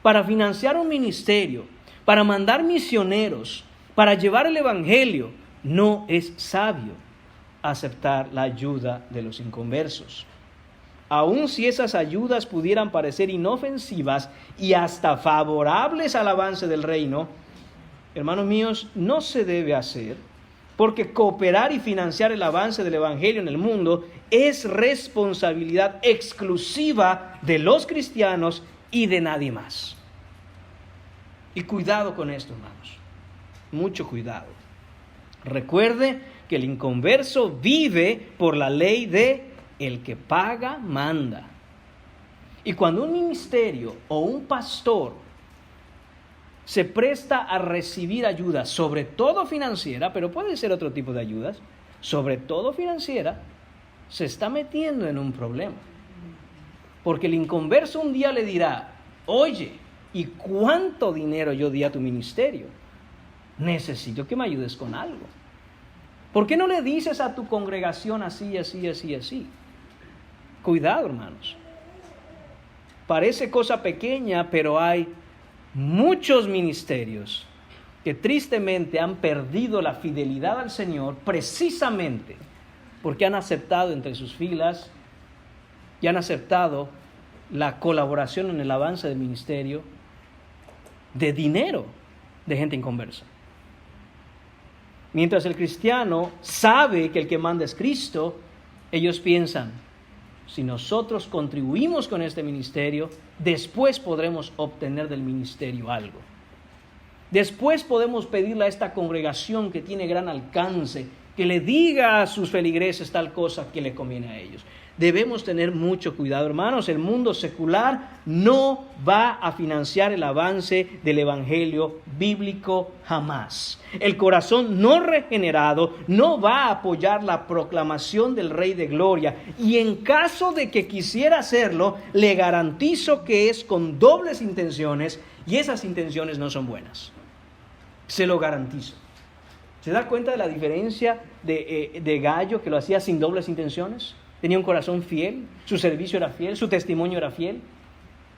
para financiar un ministerio, para mandar misioneros, para llevar el evangelio, no es sabio aceptar la ayuda de los inconversos. Aun si esas ayudas pudieran parecer inofensivas y hasta favorables al avance del reino, hermanos míos, no se debe hacer, porque cooperar y financiar el avance del evangelio en el mundo es responsabilidad exclusiva de los cristianos y de nadie más. Y cuidado con esto, hermanos, mucho cuidado. Recuerde que el inconverso vive por la ley de el que paga, manda. Y cuando un ministerio o un pastor se presta a recibir ayuda, sobre todo financiera, pero puede ser otro tipo de ayudas, sobre todo financiera, se está metiendo en un problema. Porque el inconverso un día le dirá, oye, ¿y cuánto dinero yo di a tu ministerio? Necesito que me ayudes con algo. ¿Por qué no le dices a tu congregación así, así, así, así? Cuidado, hermanos. Parece cosa pequeña, pero hay muchos ministerios que tristemente han perdido la fidelidad al Señor precisamente porque han aceptado entre sus filas y han aceptado la colaboración en el avance del ministerio de dinero de gente inconversa. Mientras el cristiano sabe que el que manda es Cristo, ellos piensan, si nosotros contribuimos con este ministerio, después podremos obtener del ministerio algo. Después podemos pedirle a esta congregación que tiene gran alcance, que le diga a sus feligreses tal cosa que le conviene a ellos. Debemos tener mucho cuidado, hermanos. El mundo secular no va a financiar el avance del evangelio bíblico jamás. El corazón no regenerado no va a apoyar la proclamación del Rey de Gloria. Y en caso de que quisiera hacerlo, le garantizo que es con dobles intenciones y esas intenciones no son buenas. Se lo garantizo. ¿Se da cuenta de la diferencia de Gallo, que lo hacía sin dobles intenciones? Tenía un corazón fiel, su servicio era fiel, su testimonio era fiel,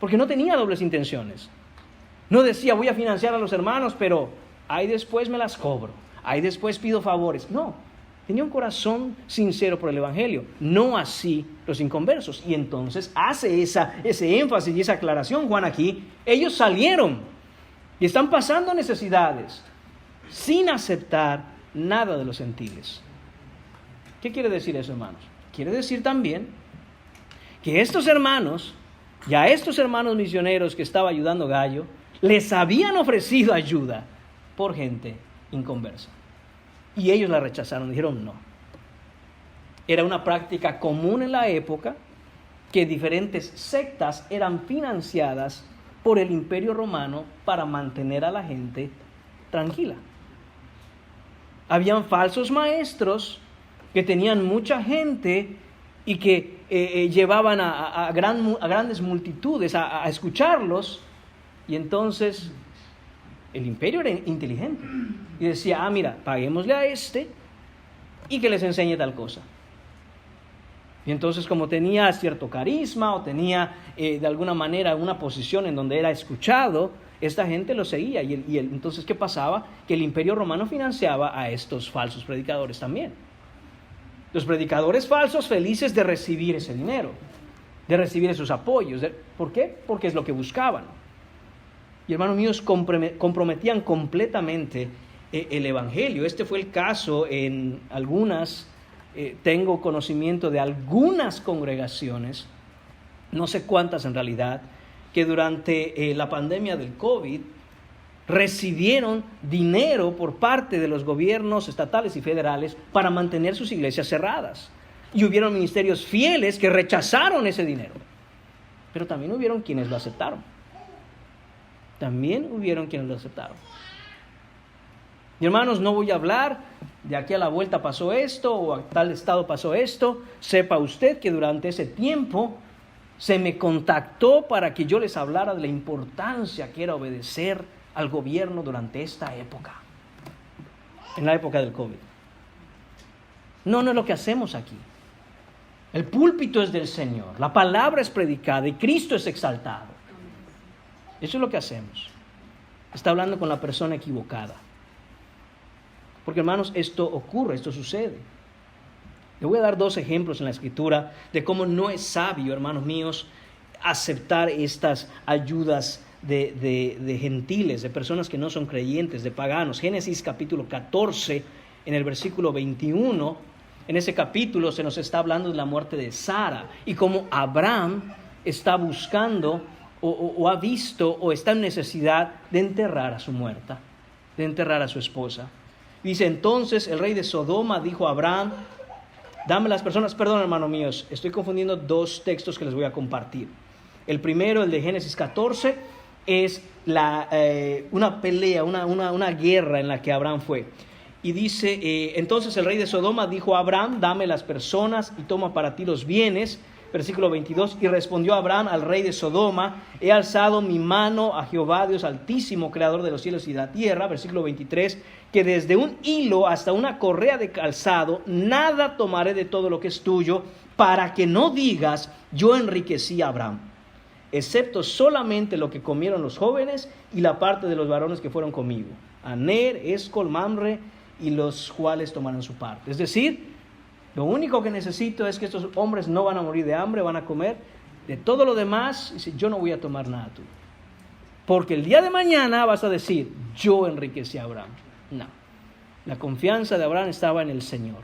porque no tenía dobles intenciones. No decía, voy a financiar a los hermanos, pero ahí después me las cobro, ahí después pido favores. No, tenía un corazón sincero por el evangelio, no así los inconversos. Y entonces hace ese énfasis y esa aclaración Juan aquí. Ellos salieron y están pasando necesidades sin aceptar nada de los gentiles. ¿Qué quiere decir eso, hermanos? Quiere decir también que estos hermanos, y a estos hermanos misioneros que estaba ayudando Gallo, les habían ofrecido ayuda por gente inconversa. Y ellos la rechazaron, dijeron no. Era una práctica común en la época que diferentes sectas eran financiadas por el Imperio Romano para mantener a la gente tranquila. Habían falsos maestros que tenían mucha gente y que llevaban a grandes multitudes a escucharlos, y entonces el imperio era inteligente y decía, mira, paguémosle a este y que les enseñe tal cosa. Y entonces, como tenía cierto carisma o tenía de alguna manera una posición en donde era escuchado, esta gente lo seguía. Entonces, ¿qué pasaba? Que el Imperio Romano financiaba a estos falsos predicadores también. Los predicadores falsos felices de recibir ese dinero, de recibir esos apoyos. ¿Por qué? Porque es lo que buscaban. Y hermanos míos, comprometían completamente el evangelio. Este fue el caso en algunas, tengo conocimiento de algunas congregaciones, no sé cuántas en realidad, que durante la pandemia del COVID recibieron dinero por parte de los gobiernos estatales y federales para mantener sus iglesias cerradas. Y hubieron ministerios fieles que rechazaron ese dinero. Pero también hubieron quienes lo aceptaron. Y hermanos, no voy a hablar de aquí a la vuelta pasó esto o a tal estado pasó esto. Sepa usted que durante ese tiempo se me contactó para que yo les hablara de la importancia que era obedecer al gobierno durante esta época, en la época del COVID. No es lo que hacemos aquí. El púlpito es del Señor, la palabra es predicada y Cristo es exaltado. Eso es lo que hacemos. Está hablando con la persona equivocada. Porque, hermanos, esto ocurre, esto sucede. Le voy a dar 2 ejemplos en la Escritura de cómo no es sabio, hermanos míos, aceptar estas ayudas de gentiles, de personas que no son creyentes, de paganos. Génesis capítulo 14, en el versículo 21, en ese capítulo se nos está hablando de la muerte de Sara y cómo Abraham está buscando o ha visto o está en necesidad de enterrar a su muerta, de enterrar a su esposa. Dice, entonces el rey de Sodoma dijo a Abraham, dame las personas. Perdón, hermanos míos, estoy confundiendo 2 textos que les voy a compartir. El primero, el de Génesis 14, es una pelea, una guerra en la que Abraham fue. Y dice, entonces el rey de Sodoma dijo a Abraham, dame las personas y toma para ti los bienes. Versículo 22, y respondió Abraham al rey de Sodoma, he alzado mi mano a Jehová Dios Altísimo, creador de los cielos y de la tierra. Versículo 23, que desde un hilo hasta una correa de calzado, nada tomaré de todo lo que es tuyo, para que no digas, yo enriquecí a Abraham, excepto solamente lo que comieron los jóvenes y la parte de los varones que fueron conmigo, Aner, Escol, Mamre, y los cuales tomarán su parte. Es decir, lo único que necesito es que estos hombres no van a morir de hambre, van a comer. De todo lo demás, dice, yo no voy a tomar nada tuyo. Porque el día de mañana vas a decir, yo enriquecí a Abraham. No. La confianza de Abraham estaba en el Señor.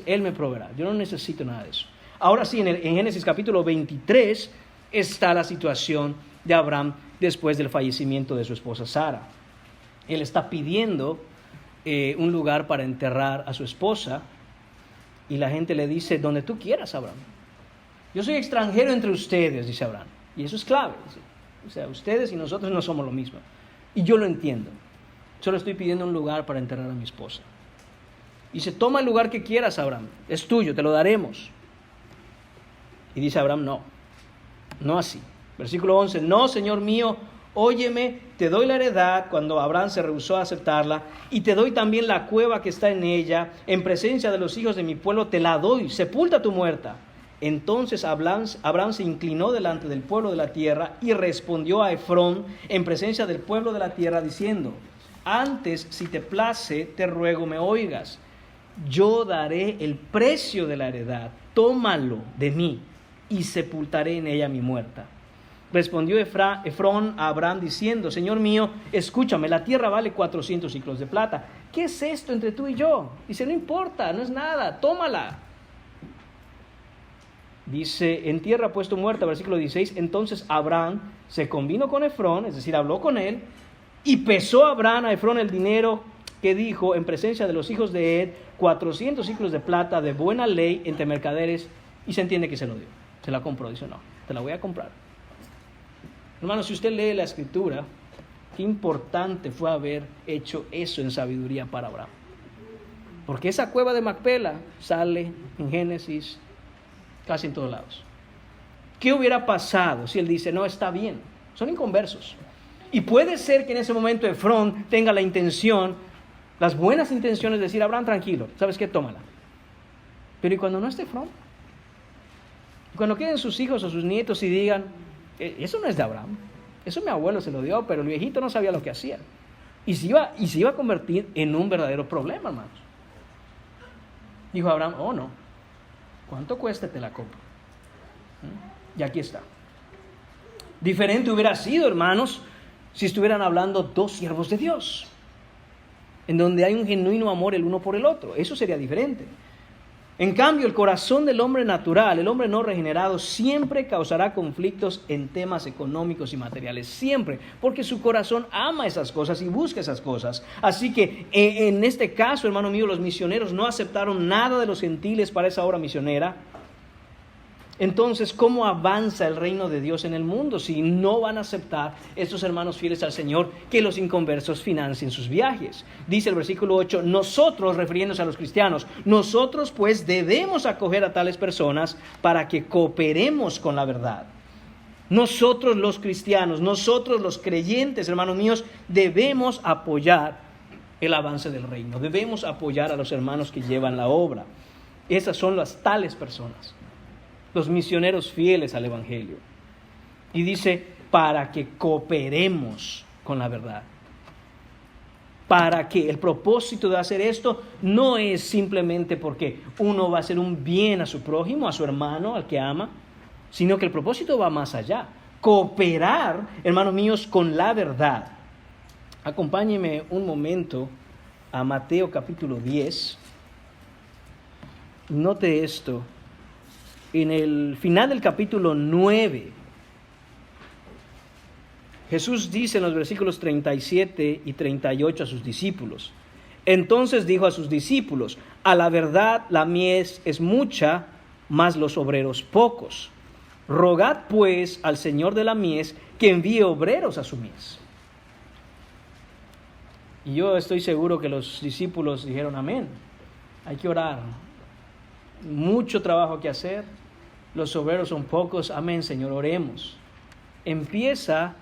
Él me proveerá. Yo no necesito nada de eso. Ahora sí, en Génesis capítulo 23 está la situación de Abraham después del fallecimiento de su esposa Sara. Él está pidiendo un lugar para enterrar a su esposa. Y la gente le dice, donde tú quieras, Abraham. Yo soy extranjero entre ustedes, dice Abraham. Y eso es clave. O sea, ustedes y nosotros no somos lo mismo. Y yo lo entiendo. Solo estoy pidiendo un lugar para enterrar a mi esposa. Y dice, toma el lugar que quieras, Abraham. Es tuyo, te lo daremos. Y dice Abraham, no así. Versículo 11, no, Señor mío, óyeme, te doy la heredad, cuando Abraham se rehusó a aceptarla, y te doy también la cueva que está en ella, en presencia de los hijos de mi pueblo te la doy, sepulta tu muerta. Entonces Abraham se inclinó delante del pueblo de la tierra y respondió a Efrón en presencia del pueblo de la tierra diciendo, antes, si te place, te ruego me oigas, yo daré el precio de la heredad, tómalo de mí y sepultaré en ella mi muerta. Respondió Efrón a Abraham diciendo, Señor mío, escúchame, la tierra vale 400 siclos de plata. ¿Qué es esto entre tú y yo? Dice, no importa, no es nada, tómala. Dice, en tierra puesto muerta, versículo 16, entonces Abraham se convino con Efrón, es decir, habló con él, y pesó a Abraham a Efrón el dinero que dijo en presencia de los hijos de Ed, 400 siclos de plata de buena ley entre mercaderes, y se entiende que se lo dio, se la compró, dice, no, te la voy a comprar. Hermano, si usted lee la Escritura, qué importante fue haber hecho eso en sabiduría para Abraham. Porque esa cueva de Macpela sale en Génesis casi en todos lados. ¿Qué hubiera pasado si él dice, no, está bien? Son inconversos. Y puede ser que en ese momento Efrón tenga la intención, las buenas intenciones de decir, Abraham, tranquilo, ¿sabes qué? Tómala. Pero ¿y cuando no esté Efrón? Cuando queden sus hijos o sus nietos y digan, eso no es de Abraham, eso mi abuelo se lo dio, pero el viejito no sabía lo que hacía. Y se iba a convertir en un verdadero problema, hermanos. Dijo Abraham, oh no, ¿cuánto cuesta? Te la compro. Y aquí está. Diferente hubiera sido, hermanos, si estuvieran hablando 2 siervos de Dios, en donde hay un genuino amor el uno por el otro. Eso sería diferente. En cambio, el corazón del hombre natural, el hombre no regenerado, siempre causará conflictos en temas económicos y materiales. Siempre, porque su corazón ama esas cosas y busca esas cosas. Así que, en este caso, hermano mío, los misioneros no aceptaron nada de los gentiles para esa obra misionera. Entonces, ¿cómo avanza el reino de Dios en el mundo si no van a aceptar estos hermanos fieles al Señor que los inconversos financien sus viajes? Dice el versículo 8, nosotros, refiriéndose a los cristianos, nosotros pues debemos acoger a tales personas para que cooperemos con la verdad. Nosotros los cristianos, nosotros los creyentes, hermanos míos, debemos apoyar el avance del reino. Debemos apoyar a los hermanos que llevan la obra. Esas son las tales personas, los misioneros fieles al Evangelio. Y dice, para que cooperemos con la verdad. Para que el propósito de hacer esto no es simplemente porque uno va a hacer un bien a su prójimo, a su hermano, al que ama, sino que el propósito va más allá. Cooperar, hermanos míos, con la verdad. Acompáñenme un momento a Mateo capítulo 10. Note esto. En el final del capítulo 9, Jesús dice en los versículos 37 y 38 a sus discípulos: entonces dijo a sus discípulos, a la verdad la mies es mucha, mas los obreros pocos. Rogad pues al Señor de la mies que envíe obreros a su mies. Y yo estoy seguro que los discípulos dijeron amén. Hay que orar. Mucho trabajo que hacer. Los obreros son pocos. Amén, Señor, oremos. Empieza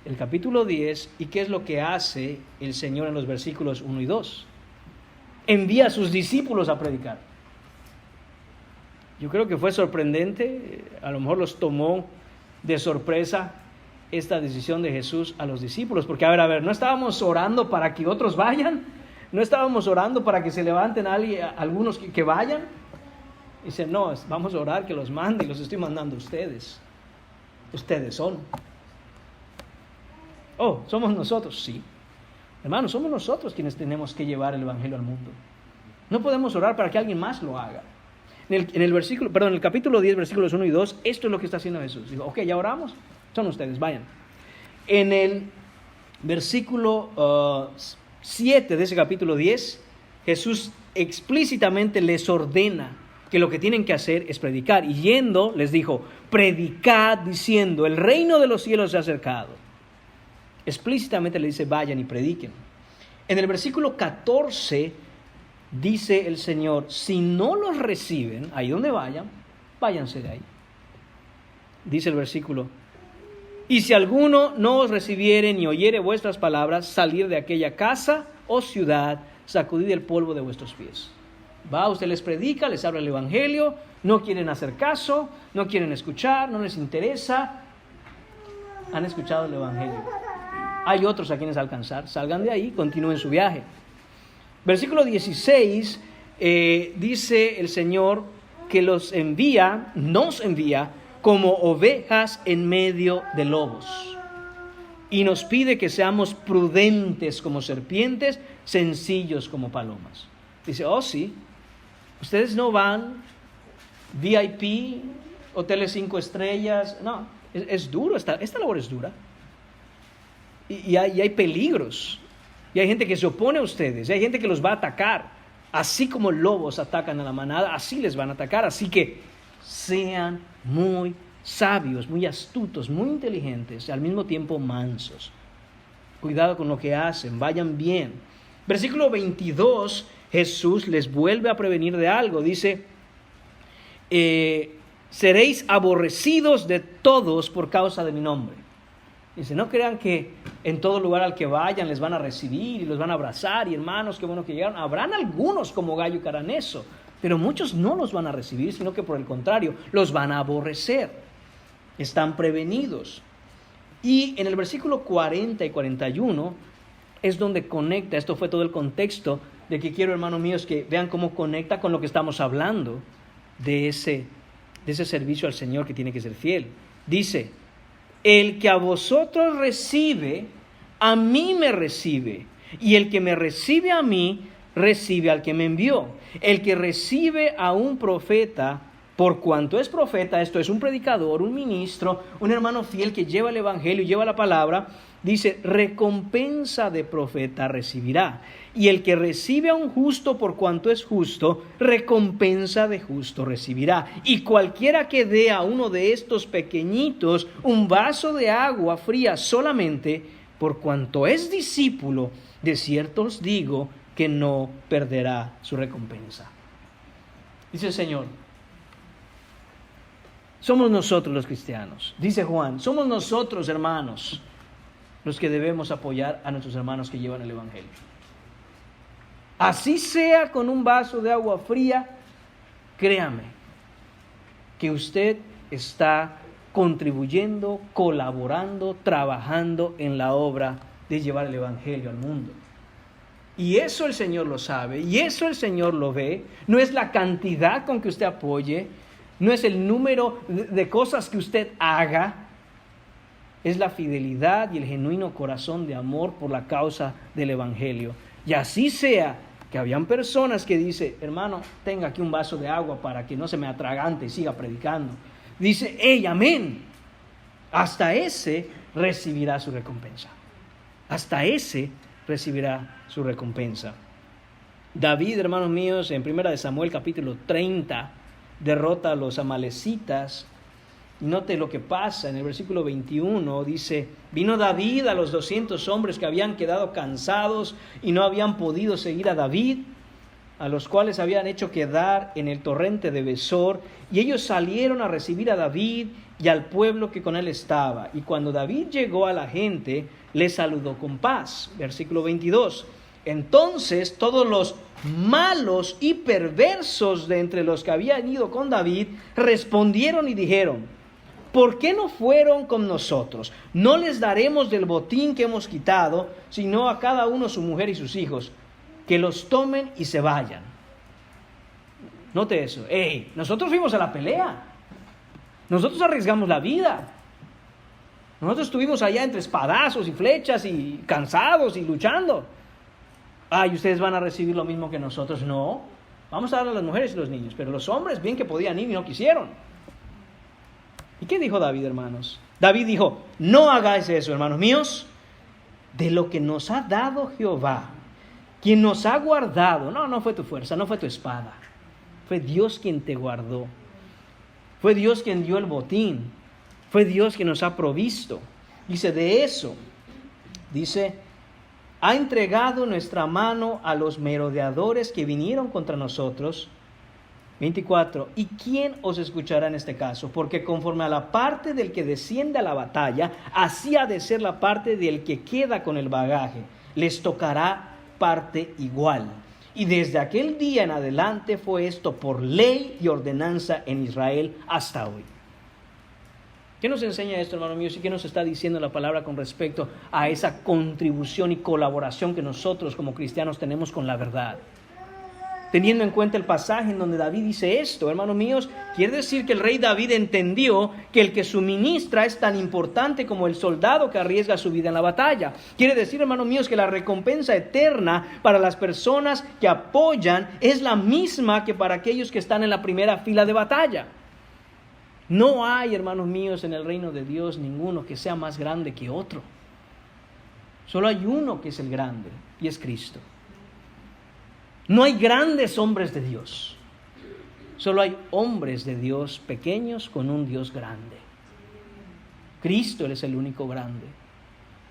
el capítulo 10, ¿y qué es lo que hace el Señor en los versículos 1 y 2? Envía a sus discípulos a predicar. Yo creo que fue sorprendente, a lo mejor los tomó de sorpresa esta decisión de Jesús a los discípulos, porque a ver, no estábamos orando para que otros vayan, no estábamos orando para que se levanten algunos que vayan. Dice, no, vamos a orar que los mande, y los estoy mandando a ustedes. Ustedes son. Oh, ¿somos nosotros? Sí. Hermanos, somos nosotros quienes tenemos que llevar el Evangelio al mundo. No podemos orar para que alguien más lo haga. En el capítulo 10, versículos 1 y 2, esto es lo que está haciendo Jesús. Dijo, ok, ya oramos, son ustedes, vayan. En el versículo 7 de ese capítulo 10, Jesús explícitamente les ordena que lo que tienen que hacer es predicar. Y yendo, les dijo, predicad diciendo, el reino de los cielos se ha acercado. Explícitamente le dice, vayan y prediquen. En el versículo 14 dice el Señor, si no los reciben, ahí donde vayan, váyanse de ahí. Dice el versículo, y si alguno no os recibiere ni oyere vuestras palabras, salir de aquella casa o ciudad, sacudid el polvo de vuestros pies. Va, usted les predica, les habla el Evangelio, no quieren hacer caso, no quieren escuchar, no les interesa. Han escuchado el Evangelio. Hay otros a quienes alcanzar, salgan de ahí, continúen su viaje. Versículo 16, dice el Señor que nos envía como ovejas en medio de lobos. Y nos pide que seamos prudentes como serpientes, sencillos como palomas. Dice, oh sí, ustedes no van VIP, hoteles 5 estrellas, no, es duro, esta labor es dura. Y hay peligros. Y hay gente que se opone a ustedes. Y hay gente que los va a atacar. Así como lobos atacan a la manada, así les van a atacar. Así que sean muy sabios, muy astutos, muy inteligentes, y al mismo tiempo mansos. Cuidado con lo que hacen, vayan bien. Versículo 22, Jesús les vuelve a prevenir de algo. Dice, seréis aborrecidos de todos por causa de mi nombre. Dice, no crean que en todo lugar al que vayan les van a recibir y los van a abrazar y hermanos, qué bueno que llegaron. Habrán algunos como Gallo Caraneso, pero muchos no los van a recibir, sino que por el contrario, los van a aborrecer. Están prevenidos. Y en el versículo 40 y 41 es donde conecta, esto fue todo el contexto de que quiero, hermanos míos, que vean cómo conecta con lo que estamos hablando de ese servicio al Señor que tiene que ser fiel. Dice, el que a vosotros recibe, a mí me recibe, y el que me recibe a mí, recibe al que me envió. El que recibe a un profeta, por cuanto es profeta, esto es un predicador, un ministro, un hermano fiel que lleva el evangelio y lleva la palabra, dice, recompensa de profeta recibirá. Y el que recibe a un justo por cuanto es justo, recompensa de justo recibirá. Y cualquiera que dé a uno de estos pequeñitos un vaso de agua fría solamente por cuanto es discípulo, de cierto os digo que no perderá su recompensa. Dice el Señor, Somos nosotros los cristianos. Dice Juan, somos nosotros, hermanos, los que debemos apoyar a nuestros hermanos que llevan el Evangelio. Así sea con un vaso de agua fría, créame que usted está contribuyendo, colaborando, trabajando en la obra de llevar el Evangelio al mundo. Y eso el Señor lo sabe, y eso el Señor lo ve. No es la cantidad con que usted apoye, no es el número de cosas que usted haga, es la fidelidad y el genuino corazón de amor por la causa del Evangelio. Y así sea que habían personas que dicen, hermano, tenga aquí un vaso de agua para que no se me atragante y siga predicando. Dice, ¡hey, amén! Hasta ese recibirá su recompensa. Hasta ese recibirá su recompensa. David, hermanos míos, en 1 Samuel capítulo 30, derrota a los amalecitas. Note lo que pasa en el versículo 21, dice, vino David a los 200 hombres que habían quedado cansados y no habían podido seguir a David, a los cuales habían hecho quedar en el torrente de Besor, y ellos salieron a recibir a David y al pueblo que con él estaba. Y cuando David llegó a la gente, le saludó con paz. Versículo 22. Entonces todos los malos y perversos de entre los que habían ido con David respondieron y dijeron, ¿por qué no fueron con nosotros? No les daremos del botín que hemos quitado, sino a cada uno su mujer y sus hijos, que los tomen y se vayan. Note eso. Hey, nosotros fuimos a la pelea. Nosotros arriesgamos la vida. Nosotros estuvimos allá entre espadazos y flechas y cansados y luchando. Ay, ustedes van a recibir lo mismo que nosotros. No, vamos a darle a las mujeres y los niños, pero los hombres bien que podían ir y no quisieron. ¿Y qué dijo David, hermanos? David dijo, no hagáis eso, hermanos míos, de lo que nos ha dado Jehová, quien nos ha guardado. No fue tu fuerza, no fue tu espada. Fue Dios quien te guardó. Fue Dios quien dio el botín. Fue Dios quien nos ha provisto. Dice, de eso, dice, ha entregado nuestra mano a los merodeadores que vinieron contra nosotros. 24. ¿Y quién os escuchará en este caso? Porque conforme a la parte del que desciende a la batalla, así ha de ser la parte del que queda con el bagaje. Les tocará parte igual. Y desde aquel día en adelante fue esto por ley y ordenanza en Israel hasta hoy. ¿Qué nos enseña esto, hermano mío? ¿Y qué nos está diciendo la palabra con respecto a esa contribución y colaboración que nosotros como cristianos tenemos con la verdad? Teniendo en cuenta el pasaje en donde David dice esto, hermanos míos, quiere decir que el rey David entendió que el que suministra es tan importante como el soldado que arriesga su vida en la batalla. Quiere decir, hermanos míos, que la recompensa eterna para las personas que apoyan es la misma que para aquellos que están en la primera fila de batalla. No hay, hermanos míos, en el reino de Dios ninguno que sea más grande que otro. Solo hay uno que es el grande, y es Cristo. No hay grandes hombres de Dios. Solo hay hombres de Dios pequeños con un Dios grande. Cristo es el único grande.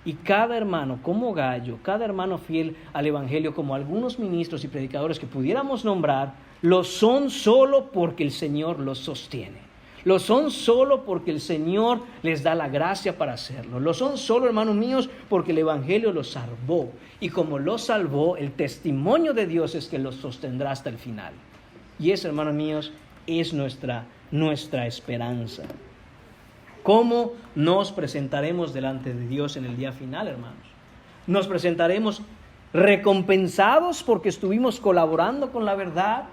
Y cada hermano como Gallo, cada hermano fiel al Evangelio, como algunos ministros y predicadores que pudiéramos nombrar, lo son solo porque el Señor los sostiene. Lo son solo porque el Señor les da la gracia para hacerlo. Lo son solo, hermanos míos, porque el Evangelio los salvó. Y como los salvó, el testimonio de Dios es que los sostendrá hasta el final. Y eso, hermanos míos, es nuestra esperanza. ¿Cómo nos presentaremos delante de Dios en el día final, hermanos? Nos presentaremos recompensados porque estuvimos colaborando con la verdad,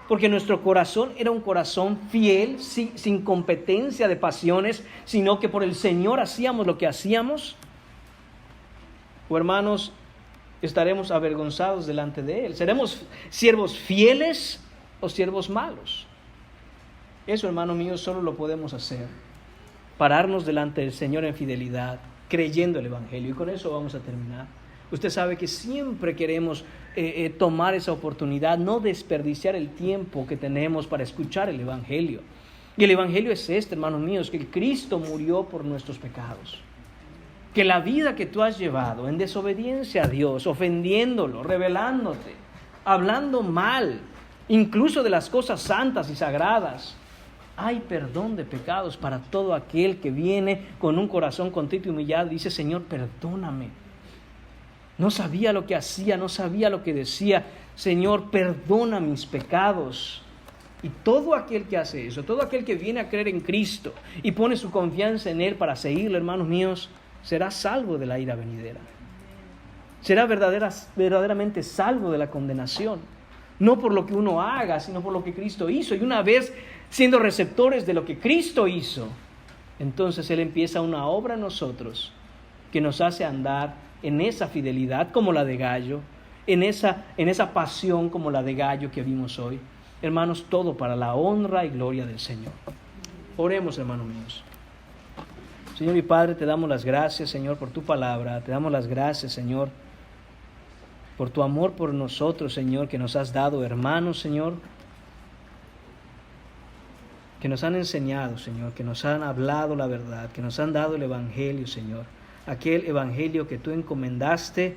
porque nuestro corazón era un corazón fiel, sin competencia de pasiones, sino que por el Señor hacíamos lo que hacíamos. O, hermanos, estaremos avergonzados delante de Él. ¿Seremos siervos fieles o siervos malos? Eso, hermanos míos, solo lo podemos hacer. Pararnos delante del Señor en fidelidad, creyendo el Evangelio. Y con eso vamos a terminar. Usted sabe que siempre queremos tomar esa oportunidad, no desperdiciar el tiempo que tenemos para escuchar el Evangelio. Y el Evangelio es este, hermanos míos, que Cristo murió por nuestros pecados. Que la vida que tú has llevado en desobediencia a Dios, ofendiéndolo, rebelándote, hablando mal, incluso de las cosas santas y sagradas, Hay perdón de pecados para todo aquel que viene con un corazón contrito y humillado y dice: Señor, perdóname. No sabía lo que hacía, no sabía lo que decía. Señor, perdona mis pecados. Y todo aquel que hace eso, todo aquel que viene a creer en Cristo y pone su confianza en Él para seguirlo, hermanos míos, será salvo de la ira venidera. Será verdaderamente salvo de la condenación. No por lo que uno haga, sino por lo que Cristo hizo. Y una vez siendo receptores de lo que Cristo hizo, entonces Él empieza una obra en nosotros que nos hace andar en esa fidelidad como la de Gallo, en esa pasión como la de Gallo que vimos hoy. Hermanos, todo para la honra y gloria del Señor. Oremos, hermanos míos. Señor y Padre, te damos las gracias, Señor, por tu palabra. Te damos las gracias, Señor, por tu amor por nosotros, Señor, que nos has dado hermanos, Señor, que nos han enseñado, Señor, que nos han hablado la verdad, que nos han dado el Evangelio, Señor. Aquel Evangelio que tú encomendaste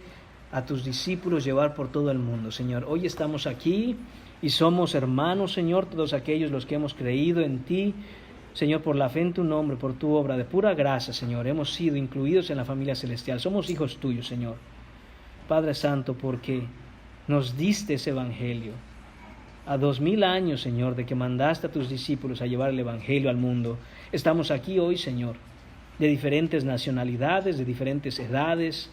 a tus discípulos llevar por todo el mundo, Señor. Hoy estamos aquí y somos hermanos, Señor, todos aquellos los que hemos creído en ti, Señor, por la fe en tu nombre, por tu obra de pura gracia, Señor. Hemos sido incluidos en la familia celestial. Somos hijos tuyos, Señor. Padre Santo, porque nos diste ese Evangelio a 2000 años, Señor, de que mandaste a tus discípulos a llevar el Evangelio al mundo. Estamos aquí hoy, Señor, de diferentes nacionalidades, de diferentes edades,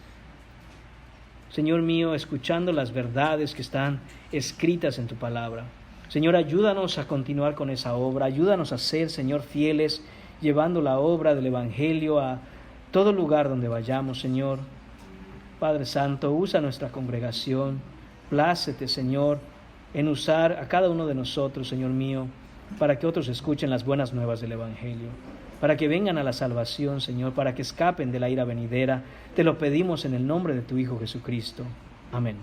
Señor mío, escuchando las verdades que están escritas en tu palabra. Señor, ayúdanos a continuar con esa obra, ayúdanos a ser, Señor, fieles, llevando la obra del Evangelio a todo lugar donde vayamos, Señor. Padre Santo, usa nuestra congregación, plácete, Señor, en usar a cada uno de nosotros, Señor mío, para que otros escuchen las buenas nuevas del Evangelio, para que vengan a la salvación, Señor, para que escapen de la ira venidera. Te lo pedimos en el nombre de tu Hijo Jesucristo. Amén.